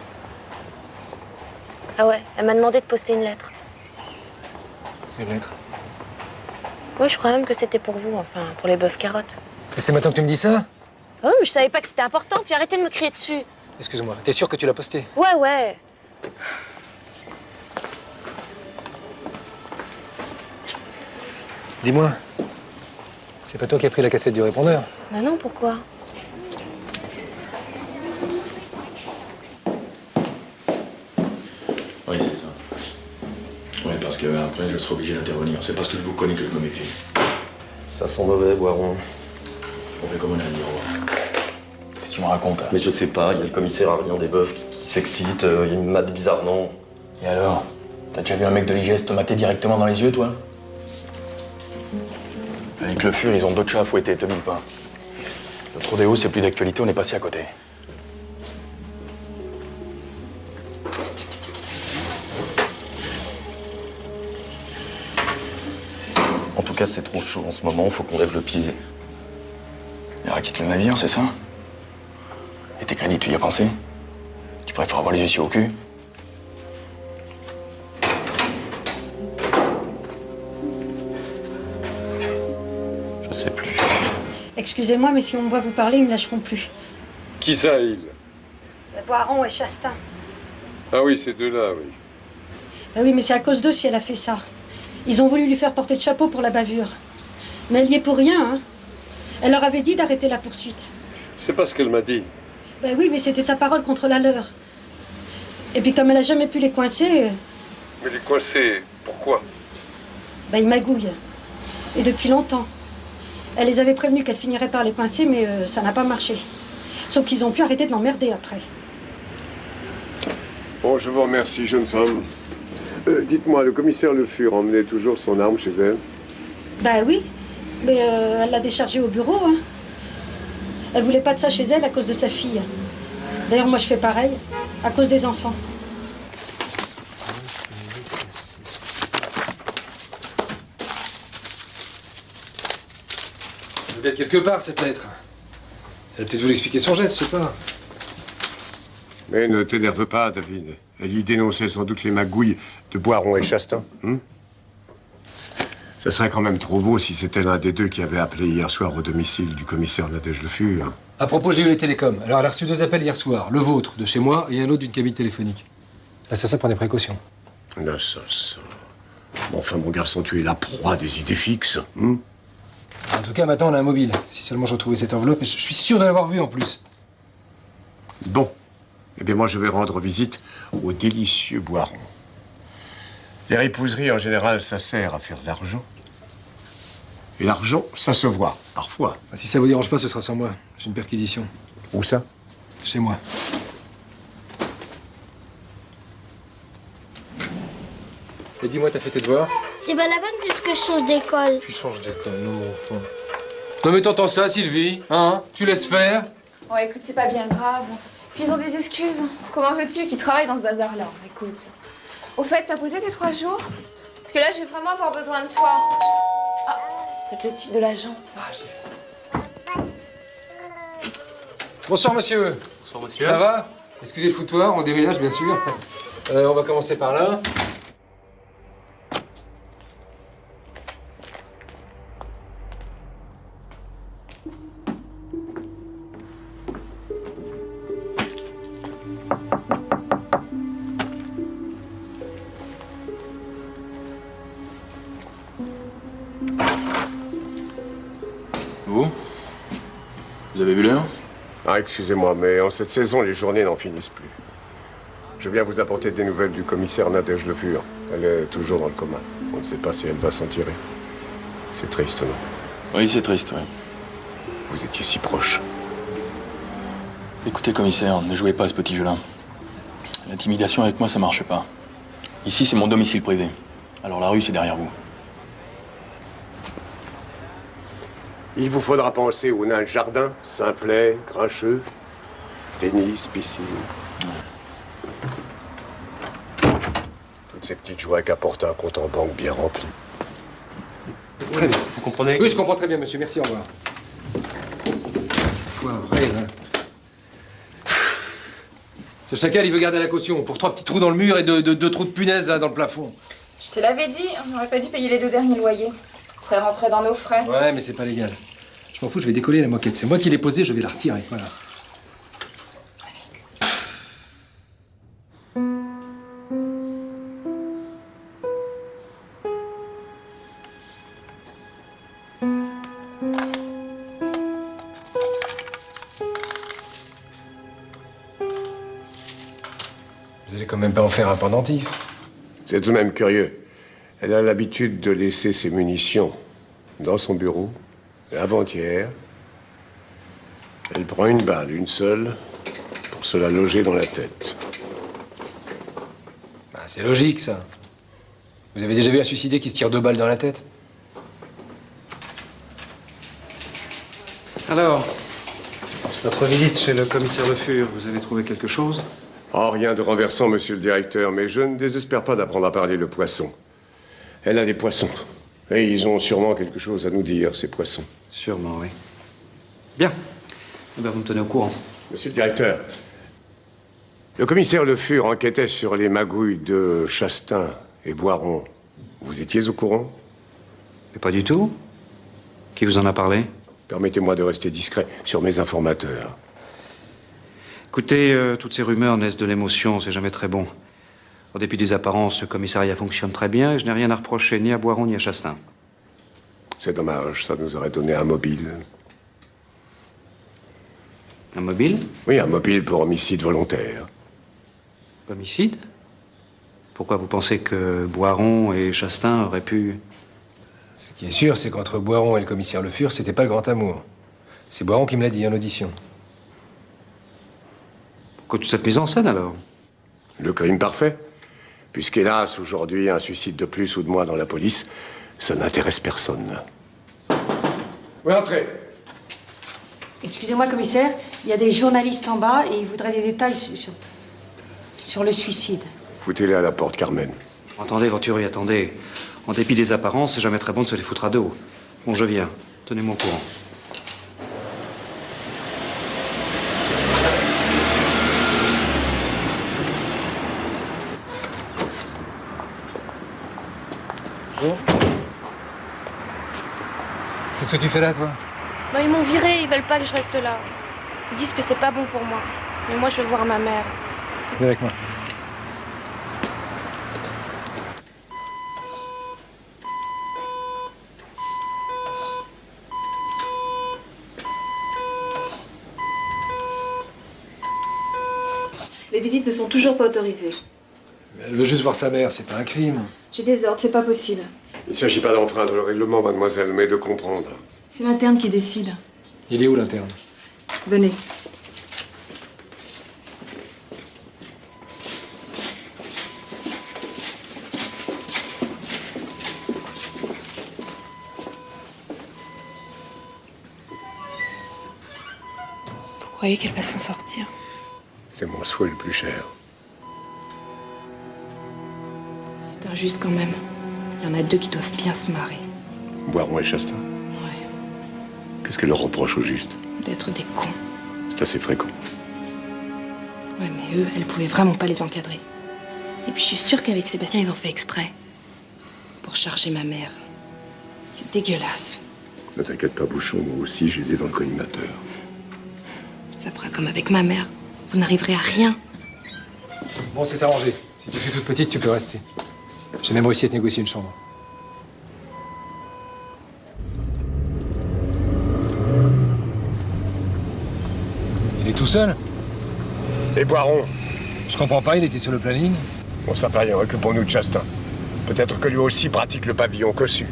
Ah ouais, elle m'a demandé de poster une lettre. Une lettre? Oui, je crois même que c'était pour vous, enfin, pour les bœufs carottes. Et c'est maintenant que tu me dis ça? Oh, mais je savais pas que c'était important, puis arrêtez de me crier dessus. Excuse-moi, t'es sûr que tu l'as posté? Ouais, ouais. Dis-moi, c'est pas toi qui as pris la cassette du répondeur? Bah non, pourquoi? Oui, c'est ça. Oui, parce que après, je serai obligé d'intervenir. C'est parce que je vous connais que je me méfie. Ça sent mauvais, Boiron. On fait comme on a dit, au revoir. Qu'est-ce que tu me racontes, hein? Mais je sais pas, il y a le commissaire Armand Desboeufs qui s'excite, il me mate bizarrement. Et alors? T'as déjà vu un mec de l'IGS te mater directement dans les yeux, toi? Avec le FUR, ils ont d'autres chats à fouetter, te mille pas. Le Trodéo, c'est plus d'actualité, on est passé à côté. En tout cas, c'est trop chaud en ce moment, faut qu'on lève le pied. Il quitte le navire, c'est ça? Et tes crédits, tu y as pensé? Tu préfères avoir les yeux au cul? Je sais plus. Excusez-moi, mais si on me voit vous parler, ils me lâcheront plus. Qui ça, il? Boiron et Chastain. Ah oui, ces deux-là, oui. Ben oui, mais c'est à cause d'eux si elle a fait ça. Ils ont voulu lui faire porter le chapeau pour la bavure. Mais elle y est pour rien, hein. Elle leur avait dit d'arrêter la poursuite. C'est pas ce qu'elle m'a dit. Ben oui, mais c'était sa parole contre la leur. Et puis comme elle a jamais pu les coincer, Mais les coincés, pourquoi? ben ils magouillent. Et depuis longtemps. Elle les avait prévenus qu'elle finirait par les coincer, mais ça n'a pas marché. Sauf qu'ils ont pu arrêter de l'emmerder après. Bon, je vous remercie, jeune femme. Dites-moi, le commissaire Le Fur emmenait toujours son arme chez elle? Ben oui, mais elle l'a déchargée au bureau, hein. Elle voulait pas de ça chez elle à cause de sa fille. D'ailleurs, moi je fais pareil, à cause des enfants. Elle doit être quelque part, cette lettre. Elle a peut-être voulu expliquer son geste, je sais pas. Mais ne t'énerve pas, David. Elle y dénonçait sans doute les magouilles de Boiron et Chastain. Ça serait quand même trop beau si c'était l'un des deux qui avait appelé hier soir au domicile du commissaire Nadège Le Fur. À propos, j'ai eu les télécoms. Alors, elle a reçu 2 appels hier soir. Le vôtre, de chez moi, et un autre d'une cabine téléphonique. L'assassin prend des précautions. L'assassin. Bon, enfin, mon garçon, tu es la proie des idées fixes. En tout cas, maintenant, on a un mobile. Si seulement je retrouvais cette enveloppe, et je suis sûr de l'avoir vue en plus. Bon. Eh bien, moi, je vais rendre visite au délicieux Boiron. Les ripouseries, en général, ça sert à faire de l'argent. Et l'argent, ça se voit, parfois. Si ça vous dérange pas, ce sera sans moi. J'ai une perquisition. Où ça? Chez moi. Et dis-moi, t'as fait tes devoirs? C'est pas la peine puisque je change d'école. Tu changes d'école, non, mon enfant. Non mais t'entends ça, Sylvie? Hein? Tu laisses faire? Oh, écoute, c'est pas bien grave. Puis ils ont des excuses. Comment veux-tu qu'ils travaillent dans ce bazar-là? Écoute. Au fait, t'as posé tes 3 jours? Parce que là, je vais vraiment avoir besoin de toi. Ah, c'est l'étude de l'agence. Bonsoir, monsieur. Bonsoir, monsieur. Ça va? Excusez le foutoir, on déménage, bien sûr. On va commencer par là. Vous avez vu l'heure? Ah, excusez-moi, mais en cette saison, les journées n'en finissent plus. Je viens vous apporter des nouvelles du commissaire Nadège Le Fur. Elle est toujours dans le coma. On ne sait pas si elle va s'en tirer. C'est triste, non? Oui, c'est triste, oui. Vous étiez si proche. Écoutez, commissaire, ne jouez pas à ce petit jeu-là. L'intimidation avec moi, ça marche pas. Ici, c'est mon domicile privé. Alors la rue, c'est derrière vous. Il vous faudra penser au nain de jardin, simplet, grincheux, tennis, piscine. Toutes ces petites joies qu'apporte un compte en banque bien rempli. Très bien. Vous comprenez? Oui, je comprends très bien, monsieur. Merci, au revoir. Ouais, hein. Ce chacal, il veut garder la caution pour 3 petits trous dans le mur et 2 trous de punaise là, dans le plafond. Je te l'avais dit, on n'aurait pas dû payer les 2 derniers loyers. Ça serait rentré dans nos frais. Ouais, mais c'est pas légal. Je m'en fous, je vais décoller la moquette. C'est moi qui l'ai posée, je vais la retirer. Voilà. Vous allez quand même pas en faire un pendentif. C'est tout de même curieux. Elle a l'habitude de laisser ses munitions dans son bureau. Et avant-hier, elle prend une balle, une seule, pour se la loger dans la tête. Bah, c'est logique, ça. Vous avez déjà vu un suicidé qui se tire 2 balles dans la tête? Alors, votre visite chez le commissaire Le Fur, vous avez trouvé quelque chose? Oh, rien de renversant, monsieur le directeur, mais je ne désespère pas d'apprendre à parler le poisson. Elle a des poissons. Et ils ont sûrement quelque chose à nous dire, ces poissons. Sûrement, oui. Bien. Eh bien, vous me tenez au courant. Monsieur le directeur, le commissaire Le Fur enquêtait sur les magouilles de Chastain et Boiron. Vous étiez au courant? Mais pas du tout. Qui vous en a parlé? Permettez-moi de rester discret sur mes informateurs. Écoutez, toutes ces rumeurs naissent de l'émotion, c'est jamais très bon. En dépit des apparences, ce commissariat fonctionne très bien et je n'ai rien à reprocher ni à Boiron ni à Chastain. C'est dommage, ça nous aurait donné un mobile. Un mobile? Oui, un mobile pour homicide volontaire. Homicide? Pourquoi vous pensez que Boiron et Chastain auraient pu... Ce qui est sûr, c'est qu'entre Boiron et le commissaire Le Fur, c'était pas le grand amour. C'est Boiron qui me l'a dit en audition. Pourquoi toute cette mise en scène, alors? Le crime parfait. Puisqu'hélas, aujourd'hui, un suicide de plus ou de moins dans la police, ça n'intéresse personne. Oui, entrez. Excusez-moi, commissaire, il y a des journalistes en bas et ils voudraient des détails sur le suicide. Foutez-les à la porte, Carmen. Attendez, Venturi, attendez. En dépit des apparences, c'est jamais très bon de se les foutre à dos. Bon, je viens. Tenez-moi au courant. Bonjour. Qu'est-ce que tu fais là, toi? Bah, ils m'ont viré, ils veulent pas que je reste là. Ils disent que c'est pas bon pour moi. Mais moi, je veux voir ma mère. Viens avec moi. Les visites ne sont toujours pas autorisées. Mais elle veut juste voir sa mère, c'est pas un crime. J'ai des ordres, c'est pas possible. Il ne s'agit pas d'enfreindre le règlement, mademoiselle, mais de comprendre. C'est l'interne qui décide. Il est où l'interne? Venez. Vous croyez qu'elle va s'en sortir? C'est mon souhait le plus cher. C'est injuste quand même. Il y en a deux qui doivent bien se marrer. Boiron et Chastain. Ouais. Qu'est-ce qu'elle leur reproche au juste? D'être des cons. C'est assez fréquent. Ouais, mais eux, elle pouvait vraiment pas les encadrer. Et puis je suis sûre qu'avec Sébastien, ils ont fait exprès. Pour charger ma mère. C'est dégueulasse. Ne t'inquiète pas, Bouchon, moi aussi, je les ai dans le collimateur. Ça fera comme avec ma mère. Vous n'arriverez à rien. Bon, c'est arrangé. Si tu suis toute petite, tu peux rester. J'ai même réussi à te négocier une chambre. Il est tout seul? Et Boiron? Je comprends pas, il était sur le planning. Bon, ça fait rien, occupons-nous de Chastain. Peut-être que lui aussi pratique le pavillon cossu.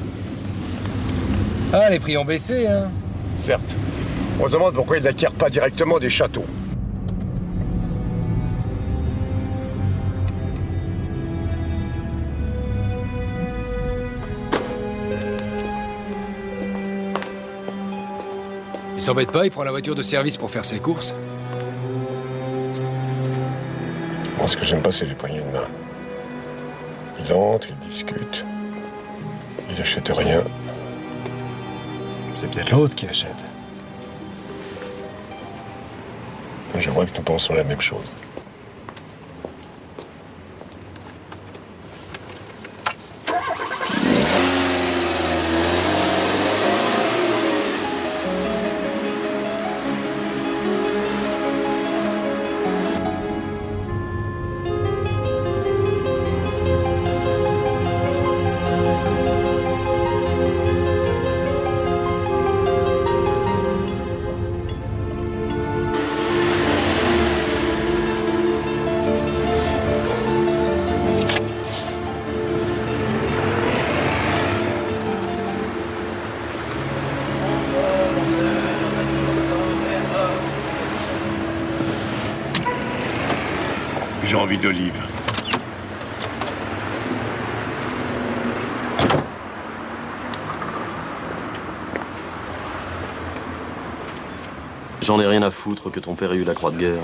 Ah, les prix ont baissé, hein? Certes. On se demande pourquoi il n'acquiert pas directement des châteaux. Il s'embête pas, il prend la voiture de service pour faire ses courses. Moi, ce que j'aime pas, c'est les poignées de main. Il entre, il discute. Il achète rien. C'est peut-être l'autre qui achète. Je vois que nous pensons la même chose. J'ai envie d'olive. J'en ai rien à foutre que ton père ait eu la croix de guerre.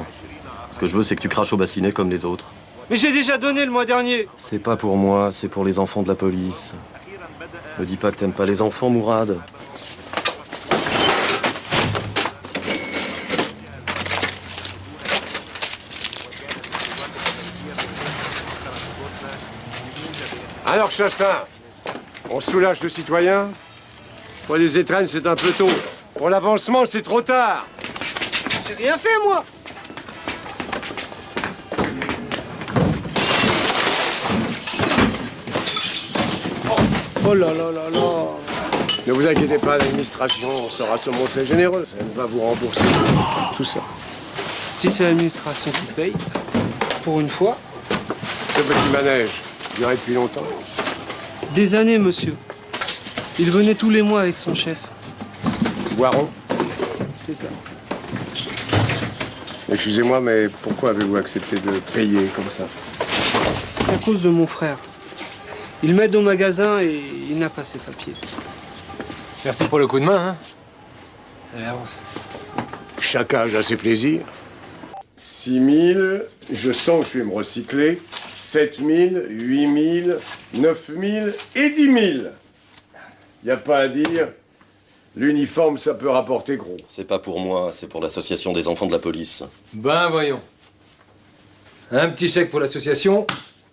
Ce que je veux, c'est que tu craches au bassinet comme les autres. Mais j'ai déjà donné le mois dernier. C'est pas pour moi, c'est pour les enfants de la police. Me dis pas que t'aimes pas les enfants, Mourad. Alors, Chastain, on soulage le citoyen? Pour les étrennes, c'est un peu tôt. Pour l'avancement, c'est trop tard. J'ai rien fait, moi. Oh là là là là. Ne vous inquiétez pas, l'administration saura se montrer généreuse. Elle va vous rembourser tout ça. Si c'est l'administration qui paye, pour une fois. Ce petit manège durait depuis longtemps. Des années, monsieur. Il venait tous les mois avec son chef. Boiron? C'est ça. Excusez-moi, mais pourquoi avez-vous accepté de payer comme ça? C'est à cause de mon frère. Il m'aide au magasin et il n'a pas cessé à pied. Merci pour le coup de main, hein? Allez, avance. Chaque âge a ses plaisirs. 6 000, je sens que je vais me recycler. 7 000, 8 000, 9 000 et 10 000. Y a pas à dire, l'uniforme, ça peut rapporter gros. C'est pas pour moi, c'est pour l'association des enfants de la police. Ben voyons. Un petit chèque pour l'association,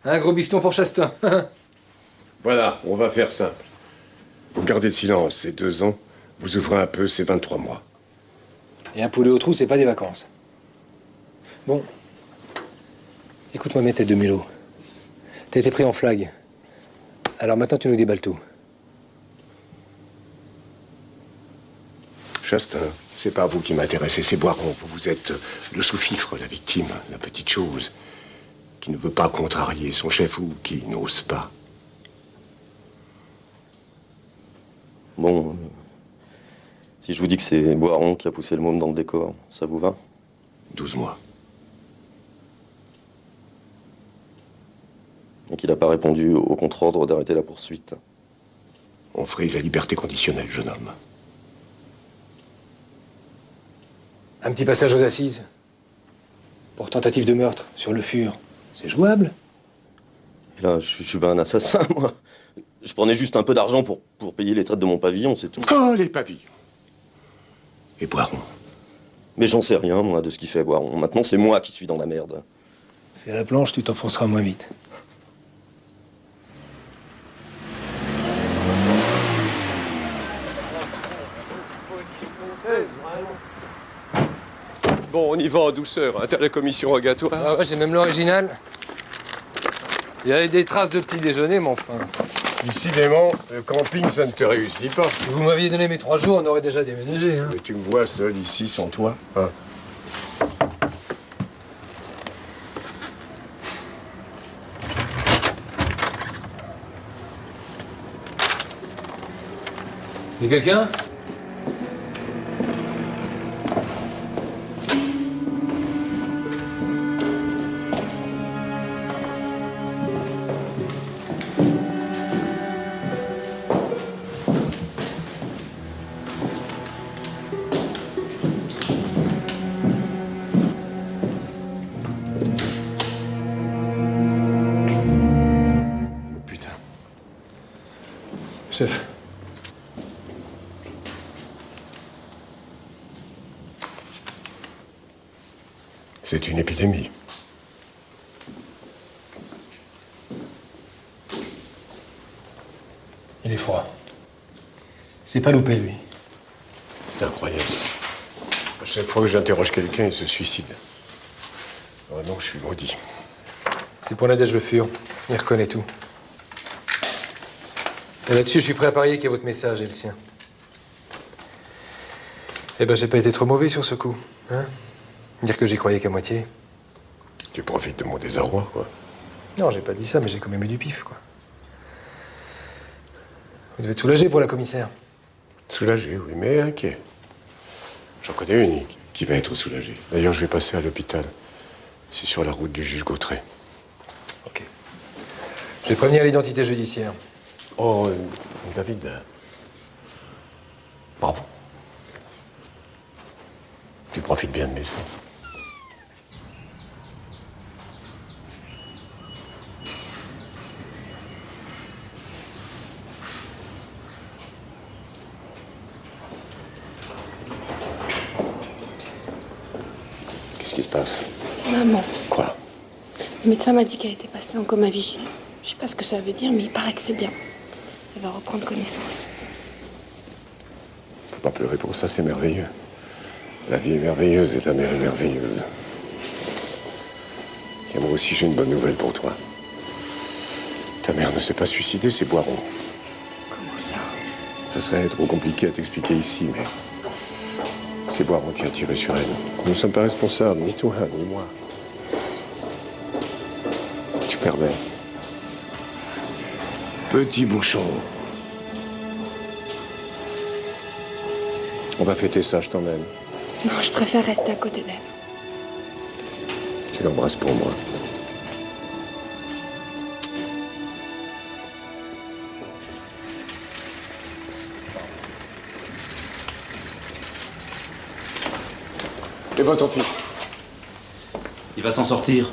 un gros bifton pour Chastain. Voilà, on va faire simple. Vous gardez le silence, c'est 2 ans. Vous ouvrez un peu, c'est 23 mois. Et un poulet au trou, c'est pas des vacances. Bon. Écoute-moi bien, t'es 2000 euros. T'as été pris en flag. Alors maintenant, tu nous déballes tout. Chastain, C'est pas vous qui m'intéressez, c'est Boiron. Vous êtes le sous-fifre, la victime, la petite chose, qui ne veut pas contrarier son chef ou qui n'ose pas. Bon, si je vous dis que c'est Boiron qui a poussé le môme dans le décor, ça vous va? 12 mois. Et qu'il n'a pas répondu au contre-ordre d'arrêter la poursuite. On frise la liberté conditionnelle, jeune homme. Un petit passage aux assises. Pour tentative de meurtre, sur le fur. C'est jouable. Et là, je suis pas un assassin, moi. Je prenais juste un peu d'argent pour payer les traites de mon pavillon, c'est tout. Oh, les pavillons. Et Boiron? Mais j'en sais rien, moi, de ce qu'il fait Boiron. Maintenant, c'est moi qui suis dans la merde. Fais la planche, tu t'enfonceras moins vite. Bon, on y va en douceur, hein. T'as la commission rogatoire. Ah ouais, j'ai même l'original. Il y avait des traces de petit déjeuner, mais enfin. Décidément, le camping, ça ne te réussit pas. Si vous m'aviez donné mes 3 jours, on aurait déjà déménagé. Hein. Mais tu me vois seul ici, sans toi, hein? Y a quelqu'un? Chef. C'est une épidémie. Il est froid. C'est pas loupé, lui. C'est incroyable. À chaque fois que j'interroge quelqu'un, il se suicide. Vraiment, je suis maudit. C'est pour Nadège Le Fur. Il reconnaît tout. Et là-dessus, je suis prêt à parier que votre message est le sien. Eh ben, j'ai pas été trop mauvais sur ce coup, hein? Dire que j'y croyais qu'à moitié. Tu profites de mon désarroi, quoi. Non, j'ai pas dit ça, mais j'ai quand même eu du pif, quoi. Vous devez être soulagé pour la commissaire. Soulagé, oui, mais inquiet. J'en connais une qui va être soulagée. D'ailleurs, je vais passer à l'hôpital. C'est sur la route du juge Gautret. Ok. Je vais prévenir l'identité judiciaire. Oh, David. Bravo. Tu profites bien de mes leçons. Qu'est-ce qui se passe? C'est maman. Quoi? Le médecin m'a dit qu'elle était passée en coma vigile. Je sais pas ce que ça veut dire, mais il paraît que c'est bien. Elle va reprendre connaissance. Faut pas pleurer pour ça, c'est merveilleux. La vie est merveilleuse et ta mère est merveilleuse. Tiens, moi aussi, j'ai une bonne nouvelle pour toi. Ta mère ne s'est pas suicidée, c'est Boiron. Comment ça? Ça serait trop compliqué à t'expliquer ici, mais c'est Boiron qui a tiré sur elle. Nous ne sommes pas responsables, ni toi, ni moi. Tu permets. Petit bouchon. On va fêter ça, je t'emmène. Non, je préfère rester à côté d'elle. Tu l'embrasses pour moi. Et votre fils? Il va s'en sortir.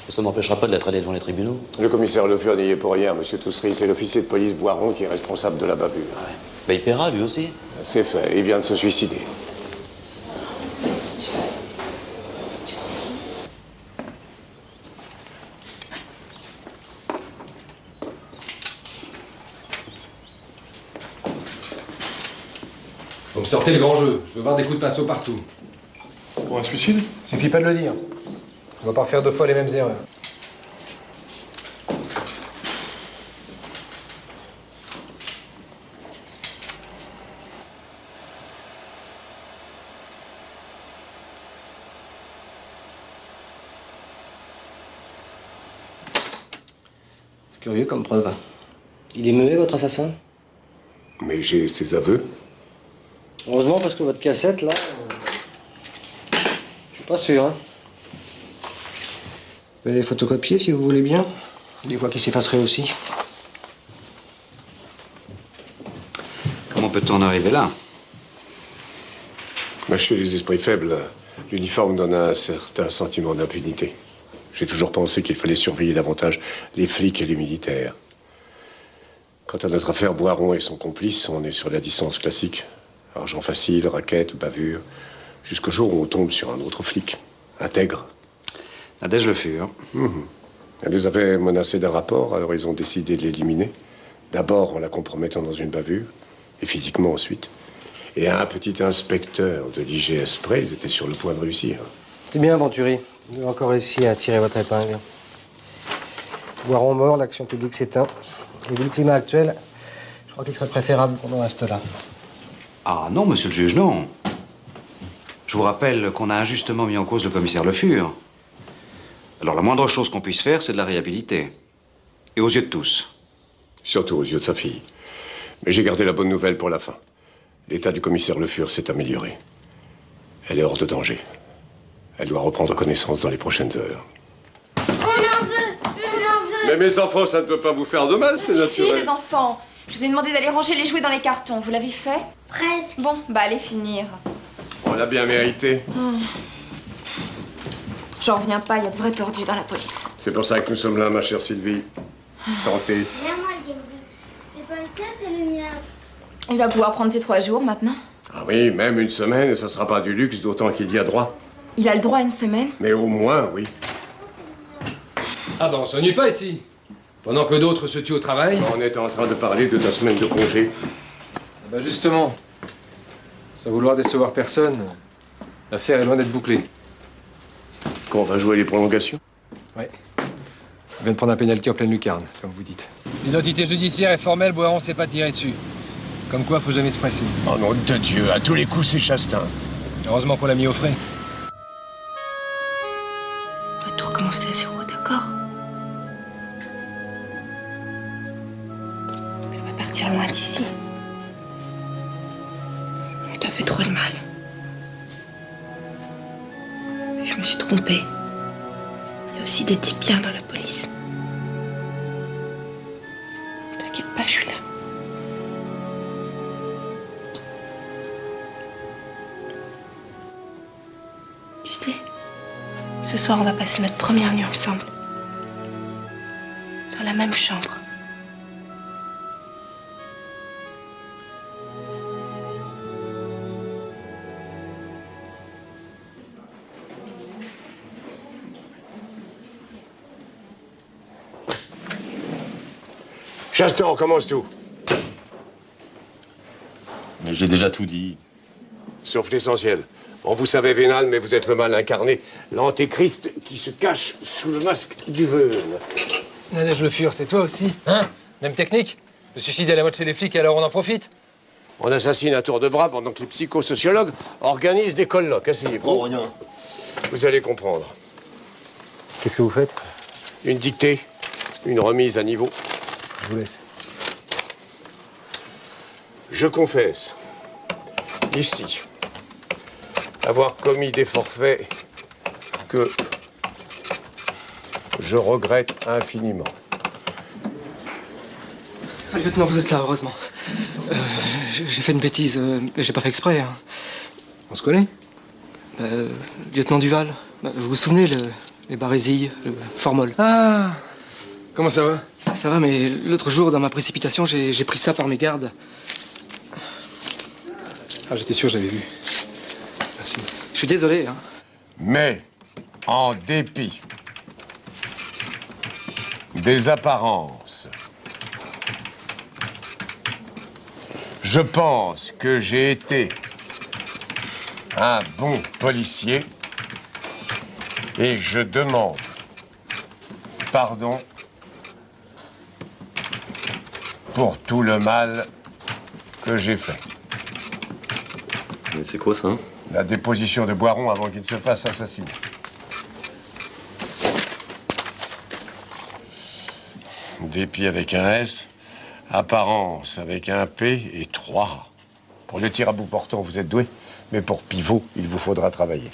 Ça ne m'empêchera pas de l'être allé devant les tribunaux. Le commissaire Le Fur n'y est pour rien, monsieur Toussery. C'est l'officier de police Boiron qui est responsable de la bavure. Ouais. Ben, il paiera, lui aussi. C'est fait. Il vient de se suicider. Vous me sortez le grand jeu. Je veux voir des coups de pinceau partout. Pour un suicide? Suffit pas de le dire. On va pas refaire 2 fois les mêmes erreurs. Curieux comme preuve. Il est muet, votre assassin? Mais j'ai ses aveux. Heureusement, parce que votre cassette, là... Je suis pas sûr, hein. Vous pouvez les photocopier, si vous voulez bien. Des fois qu'ils s'effaceraient aussi. Comment peut-on en arriver là? Chez les esprits faibles, l'uniforme donne un certain sentiment d'impunité. J'ai toujours pensé qu'il fallait surveiller davantage les flics et les militaires. Quant à notre affaire Boiron et son complice, on est sur la distance classique. Argent facile, raquette, bavure, jusqu'au jour où on tombe sur un autre flic, intègre. Nadège Le Fur. Elle les avait menacés d'un rapport, alors ils ont décidé de l'éliminer. D'abord en la compromettant dans une bavure, et physiquement ensuite. Et un petit inspecteur de l'IGS près, ils étaient sur le point de réussir. C'est bien, Venturi. Vous avez encore réussi à tirer votre épingle. Boiron mort, l'action publique s'éteint. Et vu le climat actuel, je crois qu'il serait préférable qu'on en reste là. Ah non, monsieur le juge, non. Je vous rappelle qu'on a injustement mis en cause le commissaire Le Fur. Alors la moindre chose qu'on puisse faire, c'est de la réhabiliter. Et aux yeux de tous. Surtout aux yeux de sa fille. Mais j'ai gardé la bonne nouvelle pour la fin. L'état du commissaire Le Fur s'est amélioré. Elle est hors de danger. Elle doit reprendre connaissance dans les prochaines heures. On en veut. Mais mes enfants, ça ne peut pas vous faire de mal, c'est Si, naturel. les enfants. Je vous ai demandé d'aller ranger les jouets dans les cartons. Vous l'avez fait? Presque. Bon, bah allez finir. On l'a bien mérité. J'en reviens pas, il y a de vrais tordus dans la police. C'est pour ça que nous sommes là, ma chère Sylvie. Santé. Viens-moi le Game Boy. C'est pas le tien, c'est le mien. Il va pouvoir prendre ses 3 jours maintenant. Ah oui, même une semaine, ça sera pas du luxe, d'autant qu'il y a droit. Il a le droit à une semaine? Mais au moins, oui. Ah ben on s'ennuie pas ici. Pendant que d'autres se tuent au travail. On est en train de parler de ta semaine de congé. Ah ben justement, sans vouloir décevoir personne, l'affaire est loin d'être bouclée. Quand on va jouer les prolongations? Ouais. On vient de prendre un pénalty en pleine lucarne, comme vous dites. L'identité judiciaire est formelle, Boiron s'est pas tiré dessus. Comme quoi, faut jamais se presser. Oh nom de Dieu, à tous les coups, c'est Chastain. Heureusement qu'on l'a mis au frais. On va tout recommencer à zéro, d'accord? Je vais partir loin d'ici. On t'a fait trop de mal. Je me suis trompée. Il y a aussi des types bien dans la police. T'inquiète pas, je suis là. Tu sais, ce soir, on va passer notre première nuit ensemble. Dans la même chambre. Chastain, on commence tout. Mais j'ai déjà tout dit. Sauf l'essentiel. Bon, vous savez Vénal, mais vous êtes le mal incarné. L'antéchrist qui se cache sous le masque du veule. Nadège Le Fur, c'est toi aussi, hein? Même technique? Le suicide à la mode chez les flics et alors on en profite? On assassine à tour de bras pendant que les psychosociologues organisent des colloques. Asseyez-vous. Oh, rien. Vous allez comprendre. Qu'est-ce que vous faites? Une dictée, une remise à niveau. Je vous laisse. Je confesse, ici, avoir commis des forfaits que je regrette infiniment. Lieutenant, vous êtes là, heureusement. J'ai fait une bêtise, mais j'ai pas fait exprès. Hein. On se connaît? Lieutenant Duval, vous vous souvenez, les barésilles, le formol. Ah! Comment ça va? Ça va, mais l'autre jour, dans ma précipitation, j'ai pris ça par mes gardes. Ah, j'étais sûr, j'avais vu. Merci. Je suis désolé, hein. Mais, en dépit des apparences, je pense que j'ai été un bon policier et je demande pardon pour tout le mal que j'ai fait. Mais c'est quoi ça? La déposition de Boiron avant qu'il ne se fasse assassiner. Dépit avec un S, apparence avec un P et 3. Pour le tir à bout portant, vous êtes doué, mais pour pivot, il vous faudra travailler.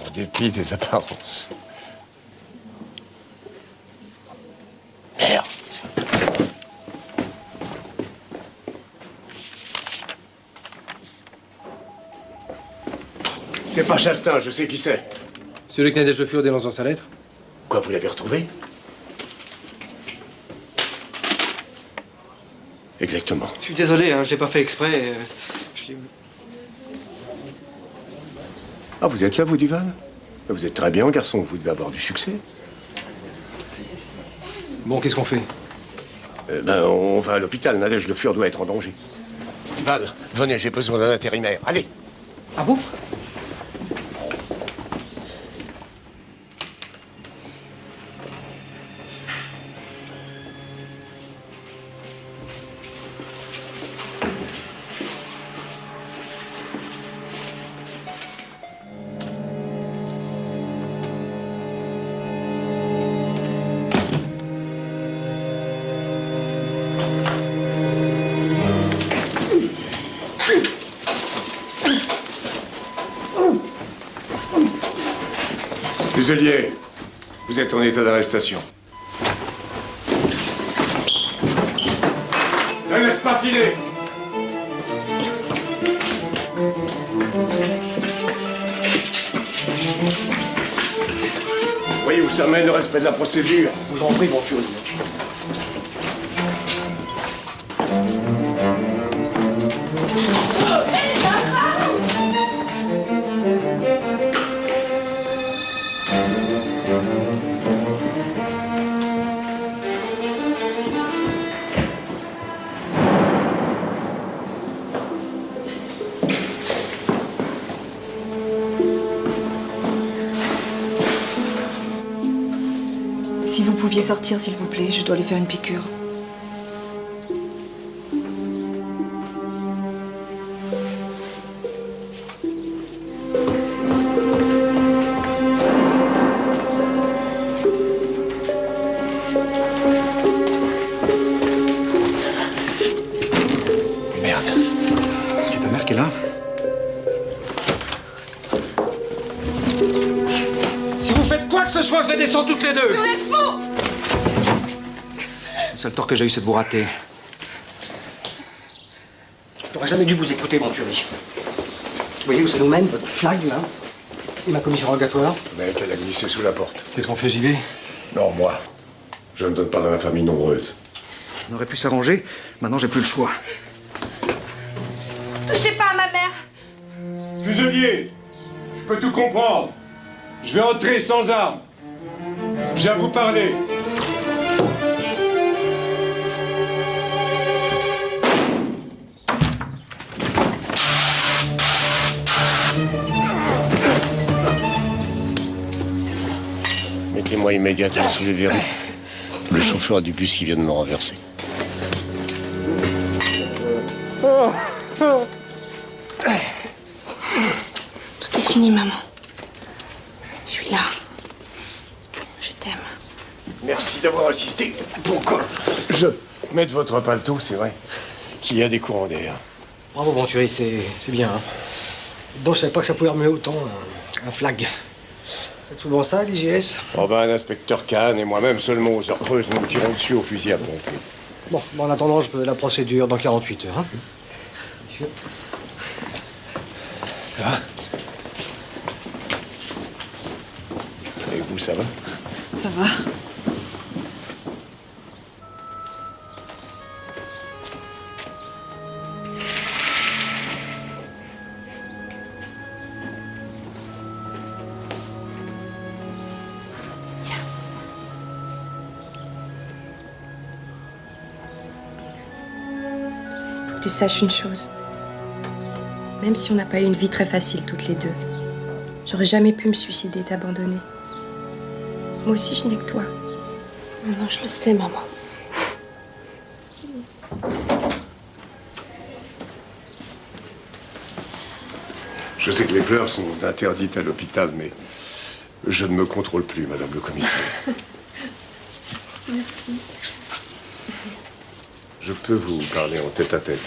En dépit des apparences. Merde. C'est pas Chastain, je sais qui c'est. Celui qui Nadège Le Fur dénonce dans sa lettre. Quoi, vous l'avez retrouvé? Exactement. Je suis désolé, hein, je l'ai pas fait exprès. Ah, vous êtes là, vous, Duval? Vous êtes très bien, garçon, vous devez avoir du succès. Bon, qu'est-ce qu'on fait? On va à l'hôpital, Nadège Le Fur doit être en danger. Duval, venez, j'ai besoin d'un intérimaire. Allez. Ah bon? Fuselier, vous êtes en état d'arrestation. Ne laisse pas filer! Voyez où ça mène le respect de la procédure. Vous en prie, Venturi. Si vous pouviez sortir, s'il vous plaît, je dois lui faire une piqûre. Merde. C'est ta mère qui est là? Si vous faites quoi que ce soit, je les descends toutes les deux. Vous êtes fous! Le seul tort que j'ai eu, c'est de vous rater. J'aurais jamais dû vous écouter, Venturi. Vous voyez où ça nous mène, votre flag, là? Et ma commission rogatoire? Le mec, elle a glissé sous la porte. Qu'est-ce qu'on fait, j'y vais? Non, moi. Je ne donne pas dans la famille nombreuse. On aurait pu s'arranger. Maintenant, j'ai plus le choix. Touchez pas à ma mère. Fuselier, je peux tout comprendre. Je vais entrer sans armes. J'ai à vous parler. Mettez-moi immédiatement sous les verrous. Le chauffeur du bus qui vient de me renverser. Tout est fini, maman. Je suis là. Je t'aime. Merci d'avoir assisté. Pourquoi je mets votre paletot, c'est vrai qu'il y a des courants d'air. Bravo, Venturi, c'est bien. Hein. Donc, je savais pas que ça pouvait remuer autant un flag. Faites souvent ça, l'IGS? Oh ben, un inspecteur Kahn et moi-même seulement aux heures creuses, nous tirons dessus au fusil à pompe. Bon, en attendant, je veux la procédure dans 48 heures. Hein. Monsieur. Ça va? Et vous, ça va? Ça va. Faut que tu saches une chose. Même si on n'a pas eu une vie très facile toutes les deux, j'aurais jamais pu me suicider et t'abandonner. Moi aussi, je n'ai que toi. Non, je le sais, maman. Je sais que les fleurs sont interdites à l'hôpital, mais je ne me contrôle plus, madame le commissaire. Merci. Je peux vous parler en tête-à-tête.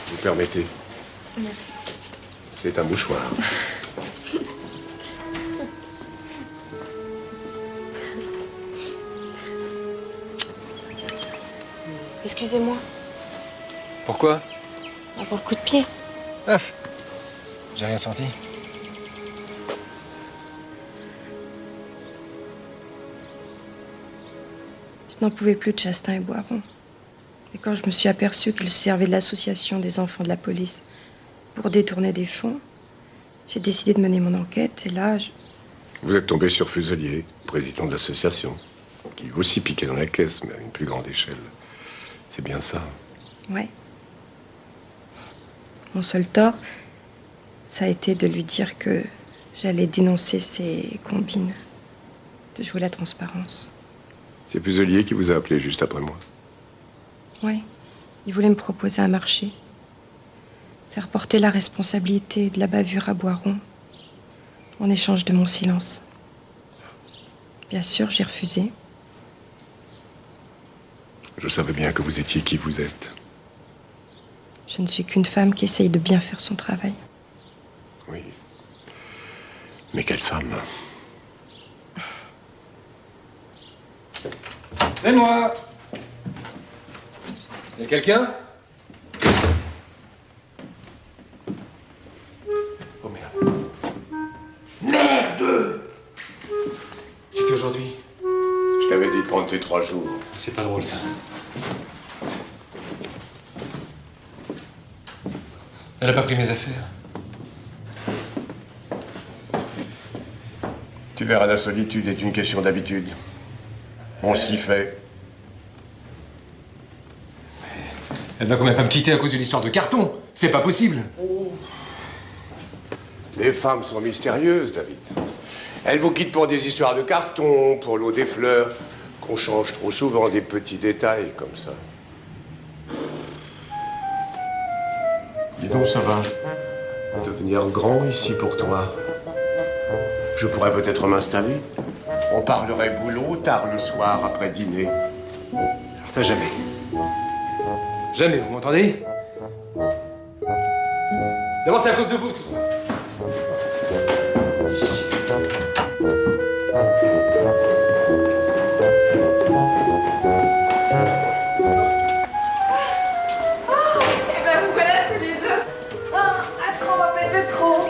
Vous permettez? Merci. C'est un mouchoir. Excusez-moi, Pourquoi? avant le coup de pied. Ah, j'ai rien senti. Je n'en pouvais plus de Chastain et Boiron. Et quand je me suis aperçue qu'ils se servaient de l'association des enfants de la police pour détourner des fonds, j'ai décidé de mener mon enquête. Et là, Vous êtes tombé sur Fuselier, président de l'association, qui lui aussi piquait dans la caisse, mais à une plus grande échelle. C'est bien ça. ouais. Mon seul tort, ça a été de lui dire que j'allais dénoncer ces combines, de jouer la transparence. C'est Fuselier qui vous a appelé juste après moi. Ouais. Il voulait me proposer un marché. Faire porter la responsabilité de la bavure à Boiron en échange de mon silence. Bien sûr, j'ai refusé. Je savais bien que vous étiez qui vous êtes. Je ne suis qu'une femme qui essaye de bien faire son travail. Oui. Mais quelle femme. C'est moi. Y'a quelqu'un? Oh merde. Merde! C'était aujourd'hui. Je t'avais dit de prendre tes 3 jours. C'est pas drôle, ça. Elle a pas pris mes affaires. Tu verras, la solitude est une question d'habitude. On s'y fait. Elle va quand même pas me quitter à cause d'une histoire de carton. C'est pas possible. Les femmes sont mystérieuses, David. Elles vous quittent pour des histoires de carton, pour l'eau des fleurs, qu'on change trop souvent des petits détails comme ça. Dis donc, ça va devenir grand ici pour toi. Je pourrais peut-être m'installer. On parlerait boulot tard le soir après dîner. Alors ça, jamais. Jamais, vous m'entendez? D'abord, c'est à cause de vous, tout ça. Eh ben, vous voilà tous les deux. Attends, on va mettre trop.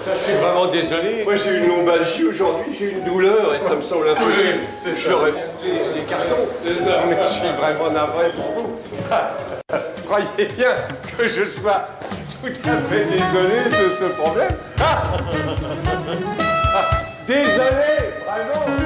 Ça, je suis vraiment désolé. Moi, j'ai eu une lombalgie aujourd'hui, j'ai eu une douleur et ça me semble impossible. Oui, c'est ça. Je leur ai fait des cartons. C'est ça. Mais je suis vraiment navré pour vous. Croyez bien que je sois tout à fait désolé de ce problème. Désolé, vraiment.